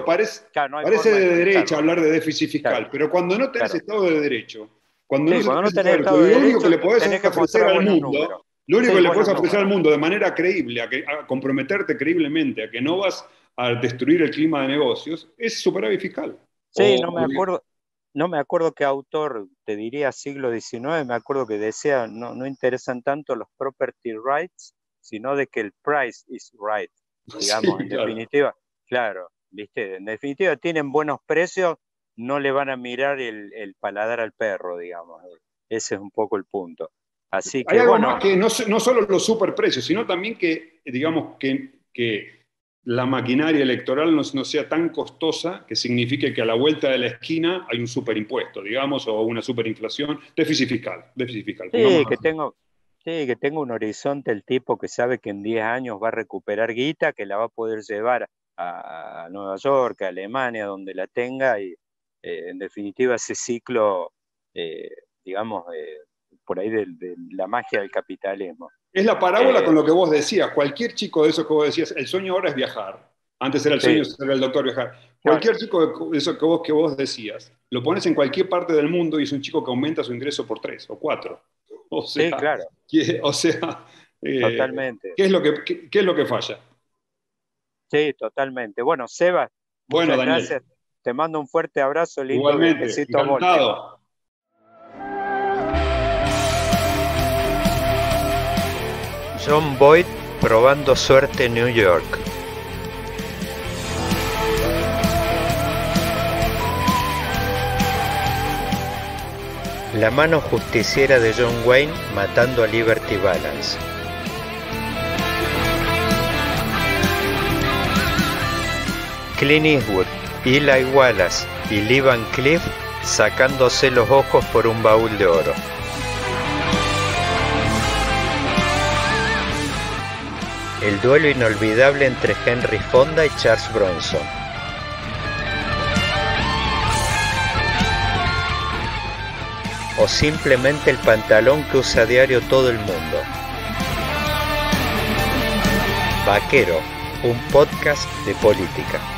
parece de derecha hablar de déficit fiscal, pero cuando no tenés Estado de Derecho, cuando no tenés Estado de Derecho, lo único que le podés ofrecer al mundo, lo único que le podés ofrecer al mundo de manera creíble, a comprometerte creíblemente, a que no vas a destruir el clima de negocios, es superávit fiscal. Sí, no me acuerdo qué autor, te diría siglo XIX, me acuerdo que decía, no interesan tanto los property rights, sino de que el price is right, digamos, Sí, en claro. definitiva, claro, ¿viste? En definitiva tienen buenos precios, no le van a mirar el paladar al perro, digamos, ese es un poco el punto. Así Hay que algo bueno, más que no solo los superprecios, sino también que, digamos, que la maquinaria electoral no sea tan costosa que signifique que a la vuelta de la esquina hay un superimpuesto, digamos, o una superinflación, déficit fiscal. sí, pongamos que así. tengo un horizonte el tipo que sabe que en 10 años va a recuperar guita, que la va a poder llevar a Nueva York, a Alemania, donde la tenga, y en definitiva ese ciclo, digamos, por ahí de la magia del capitalismo. Es la parábola con lo que vos decías. Cualquier chico de eso que vos decías, el sueño ahora es viajar. Antes era el sueño, Sí, era el doctor viajar. claro, Cualquier chico de eso que vos decías, lo pones en cualquier parte del mundo y es un chico que aumenta su ingreso por 3 o 4. O sí, sea, claro, totalmente. ¿qué es lo que falla? Sí, totalmente. Bueno, Sebas, Bueno, muchas Daniel, gracias. Te mando un fuerte abrazo, lindo igualmente, viajecito a Baltimore. encantado. John Boyd probando suerte en New York. La mano justiciera de John Wayne matando a Liberty Balance. Clint Eastwood, Eli Wallace y Lee Van Cleef sacándose los ojos por un baúl de oro. El duelo inolvidable entre Henry Fonda y Charles Bronson. O simplemente el pantalón que usa a diario todo el mundo. Vaquero, un podcast de política.